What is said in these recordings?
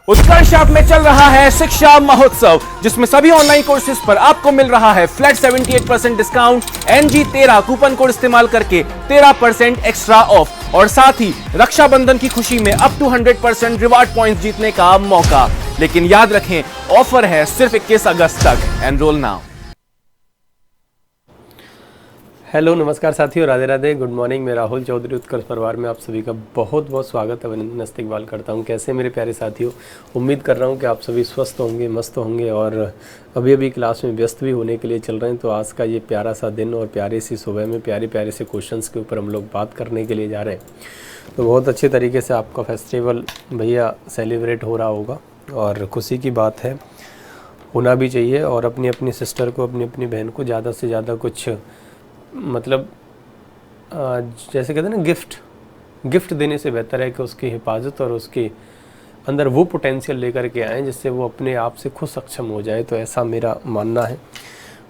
उत्कर्ष app में चल रहा है शिक्षा महोत्सव, जिसमें सभी ऑनलाइन कोर्सेज पर आपको मिल रहा है flat 78% discount. NG13 coupon code इस्तेमाल करके 13% एक्स्ट्रा ऑफ और साथ ही रक्षाबंधन की खुशी में अप टू 100% रिवार्ड पॉइंट्स जीतने का मौका। लेकिन याद रखें, ऑफर है सिर्फ 21 अगस्त तक। Enrol now. हेलो नमस्कार साथियों, राधे राधे, गुड मॉर्निंग। मैं राहुल चौधरी उत्कर्ष परिवार में आप सभी का बहुत बहुत स्वागत, अभिनंदन, इस्तकबाल करता हूं। कैसे मेरे प्यारे साथियों, उम्मीद कर रहा हूं कि आप सभी स्वस्थ होंगे, मस्त होंगे और अभी अभी क्लास में व्यस्त भी होने के लिए चल रहे हैं। तो आज का ये प्यारा सा दिन और प्यारी सी सुबह में प्यारे प्यारे से क्वेश्चंस के ऊपर हम लोग बात करने के लिए जा रहे हैं। तो बहुत अच्छे तरीके से आपका फेस्टिवल भैया सेलिब्रेट हो रहा होगा और खुशी की बात है, होना भी चाहिए। और अपनी अपनी सिस्टर को, अपनी अपनी बहन को ज़्यादा से ज़्यादा कुछ मतलब जैसे कहते हैं ना, गिफ्ट देने से बेहतर है कि उसकी हिफाजत और उसके अंदर वो पोटेंशियल लेकर के आएँ जिससे वो अपने आप से खुद सक्षम हो जाए। तो ऐसा मेरा मानना है।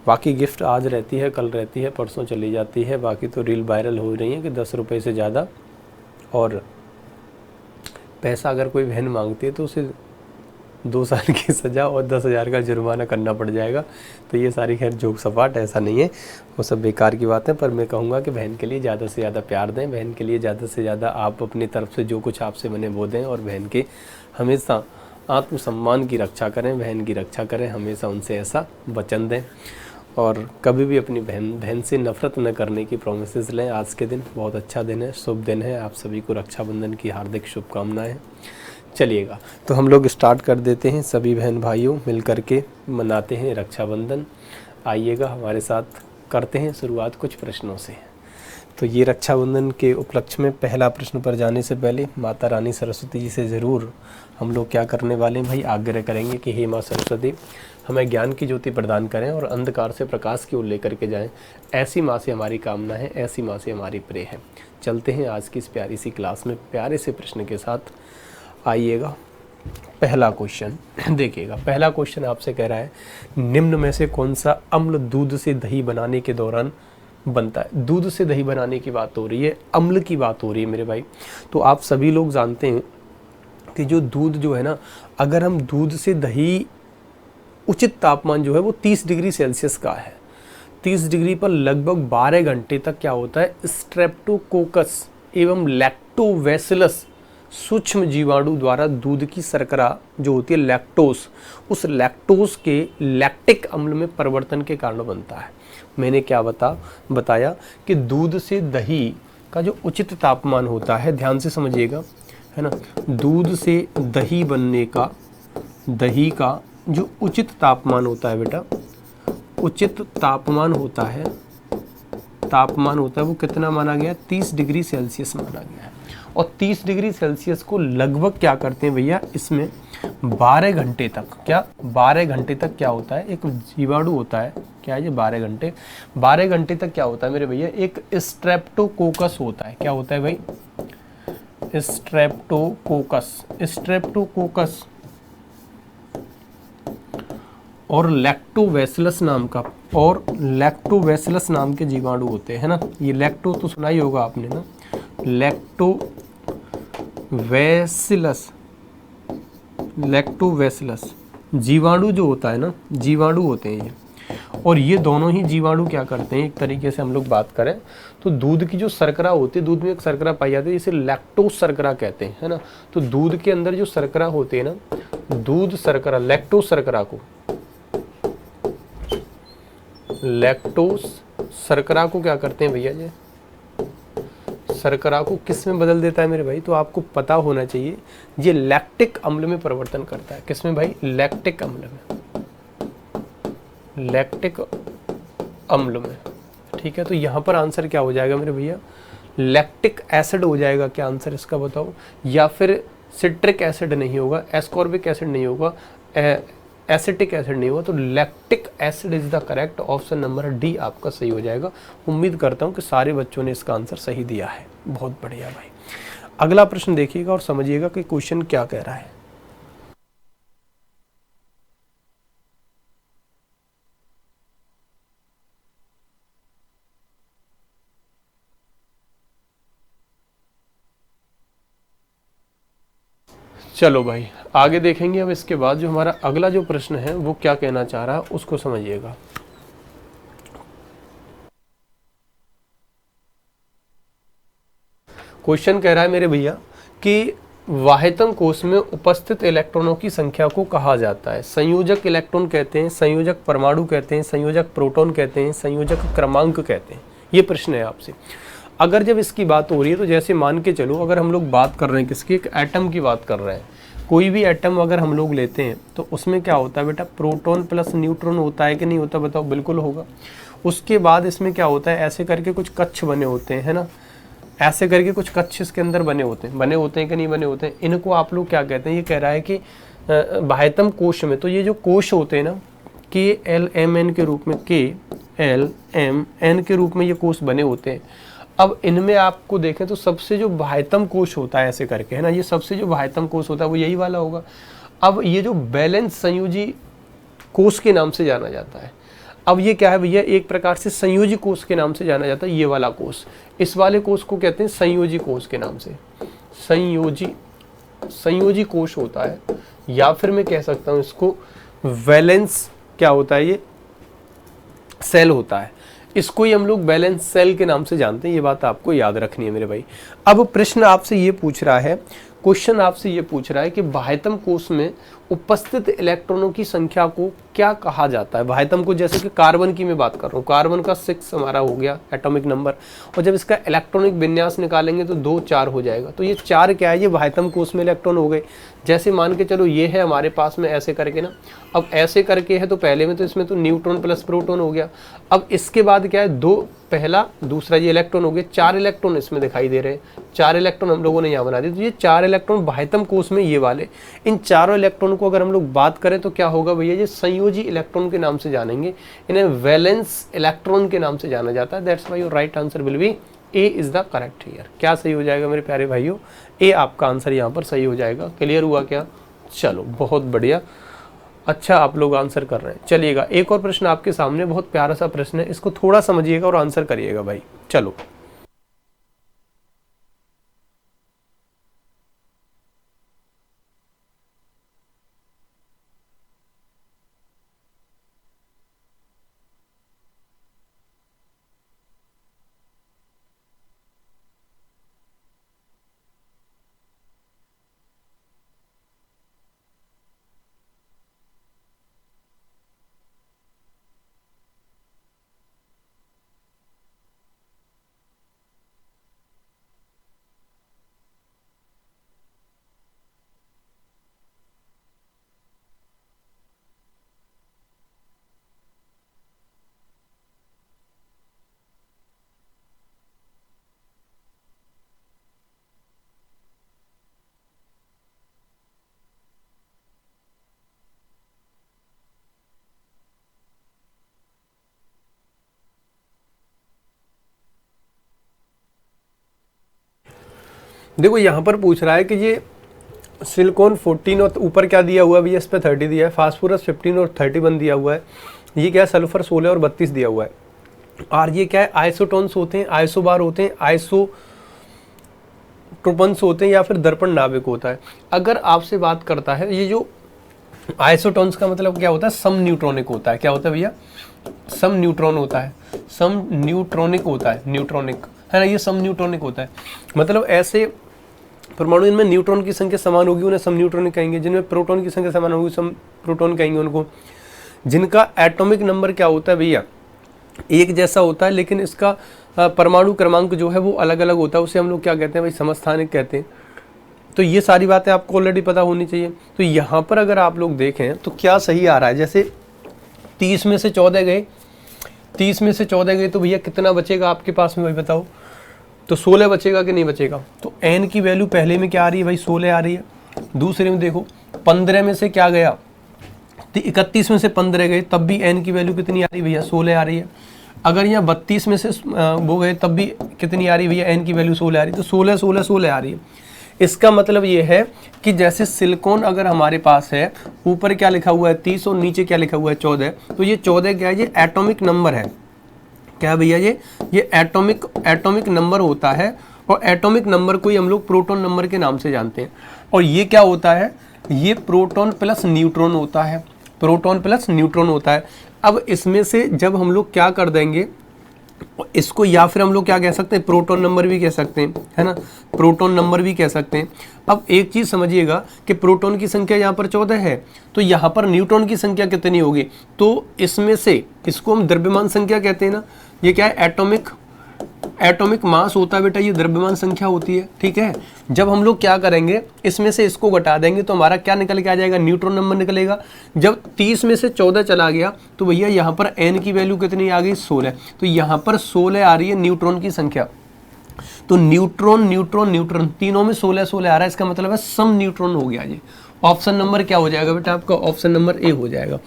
बाकी गिफ्ट आज रहती है, कल रहती है, परसों चली जाती है। बाकी तो रील वायरल हो रही है कि 10 रुपये से ज़्यादा और पैसा अगर कोई बहन मांगती है तो उसे 2 साल की सज़ा और 10,000 का जुर्माना करना पड़ जाएगा। तो ये सारी खैर जोक सपाट, ऐसा नहीं है, वो सब बेकार की बात है। पर मैं कहूँगा कि बहन के लिए ज़्यादा से ज़्यादा प्यार दें, बहन के लिए ज़्यादा से ज़्यादा आप अपनी तरफ से जो कुछ आपसे बने वो दें और बहन के हमेशा आत्मसम्मान की रक्षा करें, बहन की रक्षा करें, हमेशा उनसे ऐसा वचन दें और कभी भी अपनी बहन से नफ़रत न करने की प्रोमिसेस लें। आज के दिन बहुत अच्छा दिन है, शुभ दिन है। आप सभी को रक्षाबंधन की हार्दिक शुभकामनाएँ। चलिएगा, तो हम लोग स्टार्ट कर देते हैं। सभी बहन भाइयों मिल कर के मनाते हैं रक्षाबंधन। आइएगा हमारे साथ, करते हैं शुरुआत कुछ प्रश्नों से। तो ये रक्षाबंधन के उपलक्ष्य में पहला प्रश्न पर जाने से पहले माता रानी सरस्वती जी से ज़रूर हम लोग क्या करने वाले हैं भाई, आग्रह करेंगे कि हे माँ सरस्वती, हमें ज्ञान की ज्योति प्रदान करें और अंधकार से प्रकाश की ओर लेकर के जाएं। ऐसी माँ से हमारी कामना है, ऐसी माँ से हमारी प्रे है। चलते हैं आज की इस प्यारी सी क्लास में प्यारे से प्रश्न के साथ। आइएगा, पहला क्वेश्चन देखिएगा। पहला क्वेश्चन आपसे कह रहा है, निम्न में से कौन सा अम्ल दूध से दही बनाने के दौरान बनता है। दूध से दही बनाने की बात हो रही है, अम्ल की बात हो रही है मेरे भाई। तो आप सभी लोग जानते हैं कि जो दूध जो है ना, अगर हम दूध से दही, उचित तापमान जो है वो 30 डिग्री सेल्सियस का है। 30 डिग्री पर लगभग 12 घंटे तक क्या होता है, स्ट्रेप्टोकोकस एवं लैक्टोबैसिलस सूक्ष्म जीवाणु द्वारा दूध की शर्करा जो होती है लैक्टोस, उस लैक्टोस के लैक्टिक अम्ल में परिवर्तन के कारण बनता है। मैंने क्या बताया कि दूध से दही का जो उचित तापमान होता है, ध्यान से समझिएगा, है ना। दूध से दही बनने का, दही का जो उचित तापमान होता है बेटा, उचित तापमान होता है, वो कितना माना गया, 30 डिग्री सेल्सियस माना गया है। और 30 डिग्री सेल्सियस को लगभग क्या करते हैं भैया, इसमें 12 घंटे तक, क्या 12 घंटे तक क्या होता है, एक जीवाणु होता है, क्या है ये 12 घंटे तक क्या होता है मेरे भैया, एक स्ट्रेप्टोकोकस होता है। क्या होता है भाई, स्ट्रेप्टोकोकस और लैक्टोबैसिलस नाम के जीवाणु होते हैं ना। ये लैक्टो तो सुना ही होगा आपने ना, लैक्टोबैसिलस जीवाणु जो होता है ना, जीवाणु होते हैं ये। और ये दोनों ही जीवाणु क्या करते हैं, एक तरीके से हम लोग बात करें तो दूध की जो शर्करा होती है, दूध में एक शर्करा पाई जाती है जिसे लैक्टोस शर्करा कहते हैं, है ना। तो दूध के अंदर जो शर्करा होती है ना, दूध शर्करा, लैक्टोस शर्करा को क्या करते हैं भैया, ये शर्करा को किस में बदल देता है मेरे भाई, तो आपको पता होना चाहिए, ये लैक्टिक अम्ल में परिवर्तन करता है। किस में भाई, लैक्टिक अम्ल में, ठीक है। तो यहाँ पर आंसर क्या हो जाएगा मेरे भैया, लैक्टिक एसिड हो जाएगा। क्या आंसर इसका बताओ, या फिर सिट्रिक एसिड नहीं होगा, एस्कॉर्बिक एसिड नहीं होगा, एसिटिक एसिड नहीं होगा, तो lactic acid is the correct option. Number D आपका सही हो जाएगा। उम्मीद करता हूँ कि सारे बच्चों ने इसका आंसर सही दिया है। बहुत बढ़िया भाई। अगला प्रश्न देखिएगा और समझिएगा कि क्वेश्चन क्या कह रहा है। चलो भाई आगे देखेंगे। अब इसके बाद जो हमारा अगला जो प्रश्न है वो क्या कहना चाह रहा है उसको समझिएगा। क्वेश्चन कह रहा है मेरे भैया कि वाहितम कोश में उपस्थित इलेक्ट्रॉनों की संख्या को कहा जाता है। संयोजक इलेक्ट्रॉन कहते हैं, संयोजक परमाणु कहते हैं, संयोजक प्रोटॉन कहते हैं, संयोजक क्रमांक कहते हैं। ये प्रश्न है आपसे। अगर जब इसकी बात हो रही है तो जैसे मान के चलो, अगर हम लोग बात कर रहे हैं किसकी, एक एटम की बात कर रहे हैं। कोई भी एटम अगर हम लोग लेते हैं तो उसमें क्या होता है बेटा, प्रोटॉन प्लस न्यूट्रॉन होता है कि नहीं होता, बताओ। बिल्कुल होगा। उसके बाद इसमें क्या होता है, ऐसे करके कुछ कक्ष बने होते हैं, है ना, ऐसे करके कुछ कक्ष इसके अंदर बने होते हैं कि नहीं बने होते हैं। इनको आप लोग क्या कहते हैं, ये कह रहा है कि बाह्यतम कोश में, तो ये जो कोश होते हैं ना, KLMN के रूप में, KLMN के रूप में ये कोश बने होते हैं। अब इनमें आपको देखें तो सबसे जो बाह्यतम कोश होता है ऐसे करके, है ना, ये सबसे जो बाह्यतम कोश होता है वो यही वाला होगा। अब ये जो बैलेंस संयोजी कोश के नाम से जाना जाता है। अब ये क्या है भैया, एक प्रकार से संयोजी कोश के नाम से जाना जाता है। ये वाला कोश, इस वाले कोश को कहते हैं संयोजी कोश के नाम से। संयोजी कोश होता है, या फिर मैं कह सकता हूं इसको वैलेंस क्या होता है, ये सेल होता है। इसको ही हम लोग बैलेंस सेल के नाम से जानते हैं। ये बात आपको याद रखनी है मेरे भाई। अब प्रश्न आपसे ये पूछ रहा है, क्वेश्चन आपसे ये पूछ रहा है कि बाह्यतम कोश में उपस्थित इलेक्ट्रॉनों की संख्या को क्या कहा जाता है। बाह्यतम को, जैसे कि कार्बन की मैं बात कर रहा हूँ, कार्बन का 6 हमारा हो गया एटॉमिक नंबर, और जब इसका इलेक्ट्रॉनिक विन्यास निकालेंगे तो 2 4 हो जाएगा। तो ये 4 क्या है, ये बाह्यतम कोश में इलेक्ट्रॉन हो गए। जैसे मान के चलो ये है हमारे पास में ऐसे करके ना, अब ऐसे करके है तो पहले में तो इसमें तो न्यूट्रॉन प्लस प्रोटॉन हो गया। अब इसके बाद क्या है, 2 पहला दूसरा ये इलेक्ट्रॉन हो गए, 4 इलेक्ट्रॉन इसमें दिखाई दे रहे हैं। 4 इलेक्ट्रॉन हम लोगों ने यहाँ बना दिए। तो ये 4 इलेक्ट्रॉन बाह्यतम कोश में, ये वाले, इन चारों इलेक्ट्रॉन को अगर हम लोग बात करें तो क्या होगा भैया, ये संयोजी इलेक्ट्रॉन के नाम से जानेंगे। इन्हें वैलेंस इलेक्ट्रॉन के नाम से जाना जाता है। That's why your right answer will be A is the correct here. क्या सही हो जाएगा मेरे प्यारे भाइयों, ए आपका आंसर यहाँ पर सही हो जाएगा। क्लियर हुआ क्या? चलो बहुत बढ़िया, अच्छा आप लोग आंसर कर रहे हैं। चलिएगा एक और प्रश्न आपके सामने, बहुत प्यारा सा प्रश्न है, इसको थोड़ा समझिएगा और आंसर करिएगा भाई। चलो देखो यहाँ पर पूछ रहा है कि ये सिलिकॉन 14 और ऊपर क्या दिया हुआ है भैया, इस पे 30 दिया है, फास्फोरस 15 और 31 दिया हुआ है, ये क्या है सल्फर 16 और 32 दिया हुआ है, और ये क्या है आइसोटोन्स होते हैं, आइसोबार होते हैं, आइसोट्रोपन्स होते हैं, या फिर दर्पण नाभिक होता है। अगर आपसे बात करता है, ये जो आइसोटोन्स का मतलब क्या होता है, सम न्यूट्रॉनिक होता है। क्या होता है भैया, सम न्यूट्रॉन होता है, सम न्यूट्रॉनिक होता है, न्यूट्रॉनिक है ना, ये सम न्यूट्रॉनिक होता है। मतलब ऐसे परमाणु इनमें न्यूट्रॉन की संख्या समान होगी उन्हें सम न्यूट्रॉनिक कहेंगे, जिनमें प्रोटॉन की संख्या समान होगी सम प्रोटॉन कहेंगे उनको। जिनका एटॉमिक नंबर क्या होता है भैया, एक जैसा होता है, लेकिन इसका परमाणु क्रमांक जो है वो अलग अलग होता है, उसे हम लोग क्या कहते हैं भाई, समस्थानिक कहते हैं। तो ये सारी बातें आपको ऑलरेडी पता होनी चाहिए। तो यहाँ पर अगर आप लोग देखें तो क्या सही आ रहा है, जैसे 30 में से 14 गए, 30 में से 14 गए तो भैया कितना बचेगा आपके पास में भाई बताओ, तो 16 बचेगा कि नहीं बचेगा। तो n की वैल्यू पहले में क्या आ रही है भाई, 16 आ रही है। दूसरे में देखो 15 में से क्या गया, तो 31 में से 15 गए तब भी n की वैल्यू कितनी आ रही है भैया, 16 आ रही है। अगर यहाँ 32 में से वो गए तब भी कितनी आ रही है भैया, n की वैल्यू 16 आ रही है। तो 16 16 16 आ रही है। इसका मतलब ये है कि जैसे सिलिकॉन अगर हमारे पास है, ऊपर क्या लिखा हुआ है 30 और नीचे क्या लिखा हुआ है 14, तो ये 14 क्या है, ये एटॉमिक नंबर है। क्या भैया, ये एटॉमिक नंबर होता है, और एटॉमिक नंबर को ही हम लोग प्रोटॉन नंबर के नाम से जानते हैं। और ये क्या होता है, ये प्रोटॉन प्लस न्यूट्रॉन होता है, प्रोटॉन प्लस न्यूट्रॉन होता है। अब इसमें से जब हम लोग क्या कर देंगे इसको, या फिर हम लोग क्या कह सकते हैं, प्रोटॉन नंबर भी कह सकते हैं, है ना, प्रोटॉन नंबर भी कह सकते हैं। अब एक चीज़ समझिएगा कि प्रोटॉन की संख्या यहाँ पर 14 है, तो यहाँ पर न्यूट्रॉन की संख्या कितनी होगी, तो इसमें से इसको हम द्रव्यमान संख्या कहते हैं ना, ये क्या है, एटॉमिक मास होता है बेटा, ये द्रव्यमान संख्या होती है, ठीक है। जब हम लोग क्या करेंगे, इसमें से इसको घटा देंगे तो हमारा क्या निकल के आ जाएगा, न्यूट्रॉन नंबर निकलेगा। जब 30 में से 14 चला गया तो भैया यहाँ पर n की वैल्यू कितनी आ गई, 16। तो यहाँ पर 16 आ रही है न्यूट्रॉन की संख्या। तो न्यूट्रॉन न्यूट्रॉन न्यूट्रॉन तीनों में 16 आ रहा है, इसका मतलब है सम न्यूट्रॉन हो गया। ये ऑप्शन नंबर क्या हो जाएगा बेटा, आपका ऑप्शन नंबर ए हो जाएगा।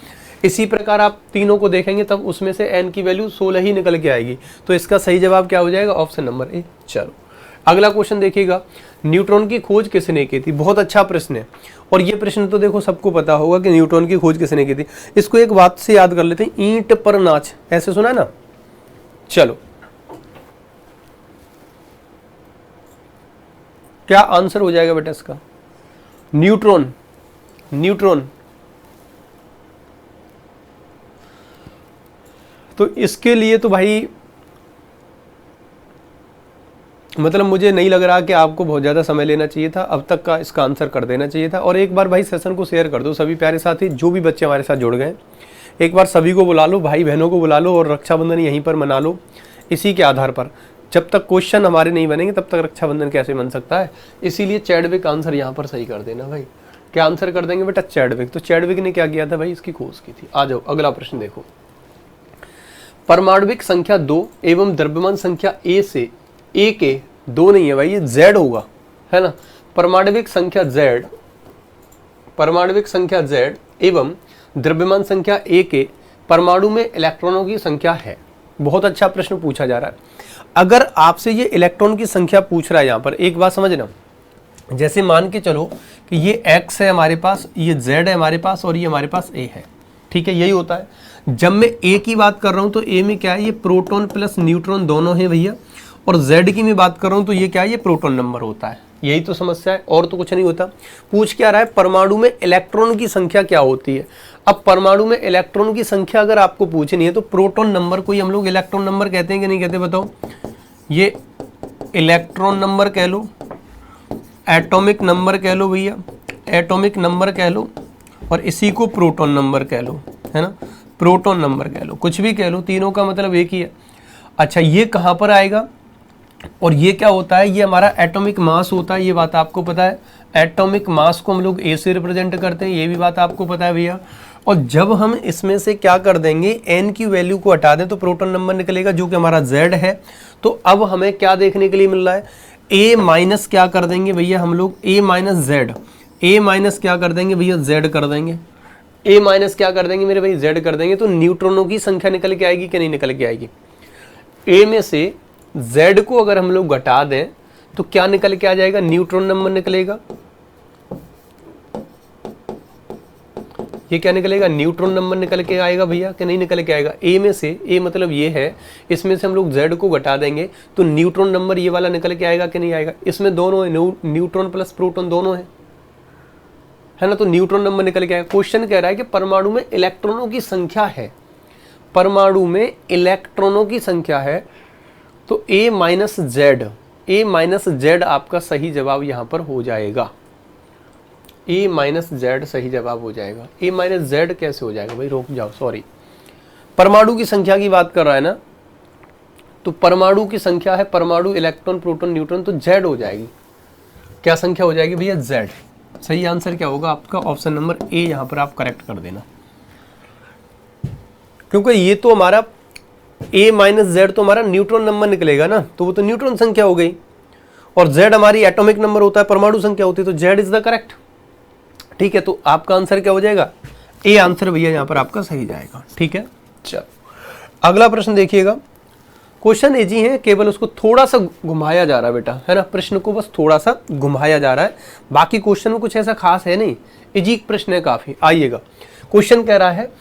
इसी प्रकार आप तीनों को देखेंगे तब उसमें से n की वैल्यू 16 ही निकल के आएगी, तो इसका सही जवाब क्या हो जाएगा, ऑप्शन नंबर ए। चलो अगला क्वेश्चन देखिएगा, न्यूट्रॉन की खोज किसने की थी। बहुत अच्छा प्रश्न है, और ये प्रश्न तो देखो सबको पता होगा कि न्यूट्रॉन की खोज किसने की थी। इसको एक बात से याद कर लेते हैं, ईंट पर नाच, ऐसे सुना है ना। चलो क्या आंसर हो जाएगा बेटा इसका, न्यूट्रॉन। तो इसके लिए तो भाई मतलब मुझे नहीं लग रहा कि आपको बहुत ज़्यादा समय लेना चाहिए था, अब तक का इसका आंसर कर देना चाहिए था। और एक बार भाई सेशन को शेयर कर दो सभी प्यारे साथी, जो भी बच्चे हमारे साथ जुड़ गए, एक बार सभी को बुला लो, भाई बहनों को बुला लो और रक्षाबंधन यहीं पर मना लो। इसी के आधार पर जब तक क्वेश्चन हमारे नहीं बनेंगे तब तक रक्षाबंधन कैसे बन सकता है। इसीलिए चैडविक आंसर यहाँ पर सही कर देना भाई। क्या आंसर कर देंगे बेटा, चैडविक। तो चैडविक ने क्या किया था भाई, इसकी खोज की थी। आ जाओ अगला प्रश्न देखो, परमाणविक संख्या 2 एवं द्रव्यमान संख्या ए से ए के 2 नहीं है भाई, ये z होगा, है ना। परमाणविक संख्या z एवं द्रव्यमान संख्या ए के परमाणु में इलेक्ट्रॉनों की संख्या है। बहुत अच्छा प्रश्न पूछा जा रहा है। अगर आपसे ये इलेक्ट्रॉन की संख्या पूछ रहा है यहाँ पर, एक बात समझना, जैसे मान के चलो कि ये x है हमारे पास, ये z है हमारे पास और ये हमारे पास a है, ठीक है। यही होता है। जब मैं a की बात कर रहा हूँ तो a में क्या है, ये प्रोटॉन प्लस न्यूट्रॉन दोनों है भैया, और z की मैं बात कर रहा हूँ तो ये क्या है, ये प्रोटॉन नंबर होता है। यही तो समस्या है, और तो कुछ नहीं होता। पूछ क्या रहा है, परमाणु में इलेक्ट्रॉन की संख्या क्या होती है। अब परमाणु में इलेक्ट्रॉन की संख्या अगर आपको पूछनी है तो प्रोटॉन नंबर को ही हम लोग इलेक्ट्रॉन नंबर कहते हैं कि नहीं कहते, बताओ। ये इलेक्ट्रॉन नंबर कह लो, एटॉमिक नंबर कह लो भैया, एटॉमिक नंबर कह लो, और इसी को प्रोटॉन नंबर कह लो, है ना, प्रोटॉन नंबर कह लो, कुछ भी कह लो, तीनों का मतलब एक ही है। अच्छा ये कहाँ पर आएगा, और ये क्या होता है, ये हमारा एटॉमिक मास होता है, ये बात आपको पता है। एटॉमिक मास को हम लोग ए से रिप्रेजेंट करते हैं, ये भी बात आपको पता है भैया। और जब हम इसमें से क्या कर देंगे, एन की वैल्यू को हटा दें तो प्रोटॉन नंबर निकलेगा जो कि हमारा जेड है। तो अब हमें क्या देखने के लिए मिल रहा है, ए माइनस क्या कर देंगे भैया हम लोग, ए माइनस जेड, ए माइनस क्या कर देंगे भैया, जेड कर देंगे। ए माइनस क्या कर देंगे मेरे भाई, जेड कर देंगे। तो न्यूट्रॉनों की संख्या निकल के आएगी कि नहीं निकल के आएगी। ए में से z को अगर हम लोग घटा दें तो क्या निकल के आ जाएगा, न्यूट्रॉन नंबर निकलेगा। ये क्या निकलेगा, न्यूट्रॉन नंबर निकल के आएगा भैया कि नहीं निकल के आएगा। ए में से, ए मतलब ये है, इसमें से हम लोग z को घटा देंगे तो न्यूट्रॉन नंबर ये वाला निकल के आएगा कि नहीं आएगा। इसमें दोनों है, न्यूट्रॉन प्लस प्रोटॉन दोनों है ना, तो न्यूट्रॉन नंबर निकल के आएगा। क्वेश्चन कह रहा है कि परमाणु में इलेक्ट्रॉनों की संख्या है, परमाणु में इलेक्ट्रॉनों की संख्या है, तो a माइनस जेड आपका सही जवाब यहाँ पर हो जाएगा। a माइनस जेड सही जवाब हो जाएगा। a माइनस जेड कैसे हो जाएगा भाई, रोक जाओ, सॉरी। परमाणु की संख्या की बात कर रहा है ना, तो परमाणु की संख्या है, परमाणु इलेक्ट्रॉन प्रोटॉन न्यूट्रॉन, तो z हो जाएगी। क्या संख्या हो जाएगी भैया, z। सही आंसर क्या होगा आपका, ऑप्शन नंबर ए यहाँ पर आप करेक्ट कर देना, क्योंकि ये तो हमारा a माइनस जेड तो हमारा न्यूट्रॉन नंबर निकलेगा ना, तो वो तो न्यूट्रॉन संख्या हो गई, और z हमारी एटॉमिक नंबर होता है, परमाणु संख्या होती है, तो z इज द करेक्ट। ठीक है, तो आपका आंसर क्या हो जाएगा, ए आंसर भैया यहाँ पर आपका सही जाएगा। ठीक है, चलो अगला प्रश्न देखिएगा। क्वेश्चन इजी है, केवल उसको थोड़ा सा घुमाया जा रहा है बेटा, है ना, प्रश्न को बस थोड़ा सा घुमाया जा रहा है, बाकी क्वेश्चन में कुछ ऐसा खास है नहीं, इजी प्रश्न है काफी। आइएगा, क्वेश्चन कह रहा है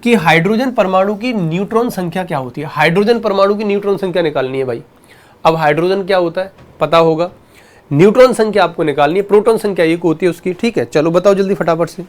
कि हाइड्रोजन परमाणु की न्यूट्रॉन संख्या क्या होती है। हाइड्रोजन परमाणु की न्यूट्रॉन संख्या निकालनी है भाई। अब हाइड्रोजन क्या होता है पता होगा, न्यूट्रॉन संख्या आपको निकालनी है, प्रोटॉन संख्या 1 होती है उसकी, ठीक है। चलो बताओ जल्दी फटाफट से।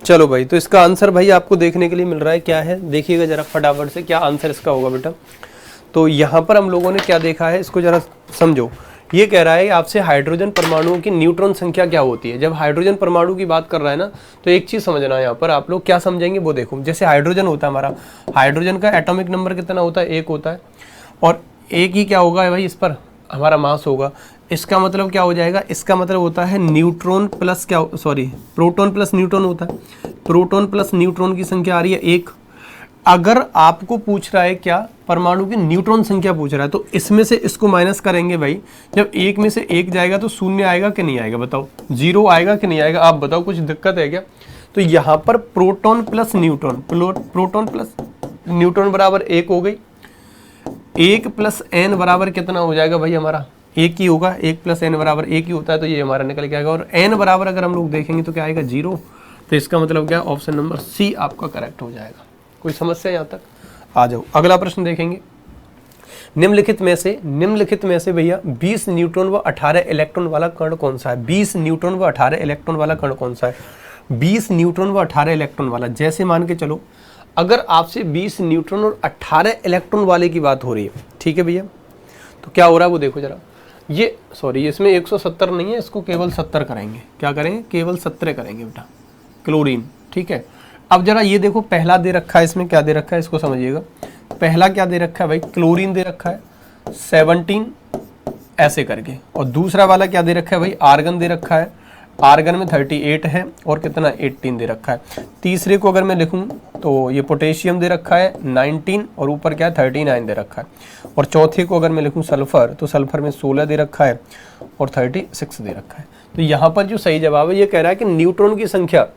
चलो भाई, तो इसका आंसर भाई आपको देखने के लिए मिल रहा है, क्या है देखिएगा जरा फटाफट से, क्या आंसर इसका होगा बेटा। तो यहाँ पर हम लोगों ने क्या देखा है, इसको जरा समझो। ये कह रहा है आपसे हाइड्रोजन परमाणुओं की न्यूट्रॉन संख्या क्या होती है। जब हाइड्रोजन परमाणु की बात कर रहा है ना, तो एक चीज समझना है यहाँ पर, आप लोग क्या समझेंगे वो देखो। जैसे हाइड्रोजन होता है हमारा, हाइड्रोजन का एटॉमिक नंबर कितना होता है, 1 होता है, और एक ही क्या होगा भाई, इस पर हमारा मास होगा। इसका मतलब क्या हो जाएगा, इसका मतलब होता है न्यूट्रॉन प्लस क्या, सॉरी प्रोटॉन प्लस न्यूट्रॉन होता है। प्रोटॉन प्लस न्यूट्रॉन की संख्या आ रही है 1। अगर आपको पूछ रहा है क्या, परमाणु की न्यूट्रॉन संख्या पूछ रहा है, तो इसमें से इसको माइनस करेंगे भाई। जब 1 में से 1 जाएगा तो 0 आएगा कि नहीं आएगा, बताओ 0 आएगा कि नहीं आएगा, आप बताओ कुछ दिक्कत है क्या। तो यहाँ पर proton plus neutron, proton plus neutron बराबर 1 हो गई। 1 प्लस एन बराबर कितना हो जाएगा भाई, हमारा 1 ही होगा। 1 प्लस एन बराबर 1 ही होता है, तो ये हमारा निकल के आएगा। और एन बराबर अगर हम लोग देखेंगे तो क्या आएगा, 0। तो इसका मतलब क्या, ऑप्शन नंबर सी आपका करेक्ट हो जाएगा। कोई समस्या यहाँ तक, आ जाओ अगला प्रश्न देखेंगे। निम्नलिखित में से भैया 20 न्यूट्रॉन व 18 इलेक्ट्रॉन वाला कण कौन सा है। 20 न्यूट्रॉन व 18 इलेक्ट्रॉन वाला कण कौन सा है। 20 न्यूट्रॉन व 18 इलेक्ट्रॉन वाला, जैसे मान के चलो अगर आपसे 20 न्यूट्रॉन और 18 इलेक्ट्रॉन वाले की बात हो रही है, ठीक है भैया, तो क्या हो रहा है वो देखो जरा। ये सॉरी, इसमें 170 नहीं है, इसको केवल 70 करेंगे। क्या करेंगे, केवल 17 करेंगे बेटा, क्लोरीन, ठीक है। अब जरा ये देखो, पहला दे रखा है, इसमें क्या दे रखा है, इसको समझिएगा। पहला क्या दे रखा है भाई, क्लोरीन दे रखा है 17 ऐसे करके, और दूसरा वाला क्या दे रखा है भाई, आर्गन दे रखा है। आर्गन में 38 है और कितना 18 दे रखा है। तीसरे को अगर मैं लिखूं तो ये पोटेशियम दे रखा है 19 और ऊपर क्या है 39 दे रखा है। और चौथे को अगर मैं लिखूं सल्फर, तो सल्फर में 16 दे रखा है और 36 दे रखा है। तो यहाँ पर जो सही जवाब है, ये कह रहा है कि न्यूट्रॉन की संख्या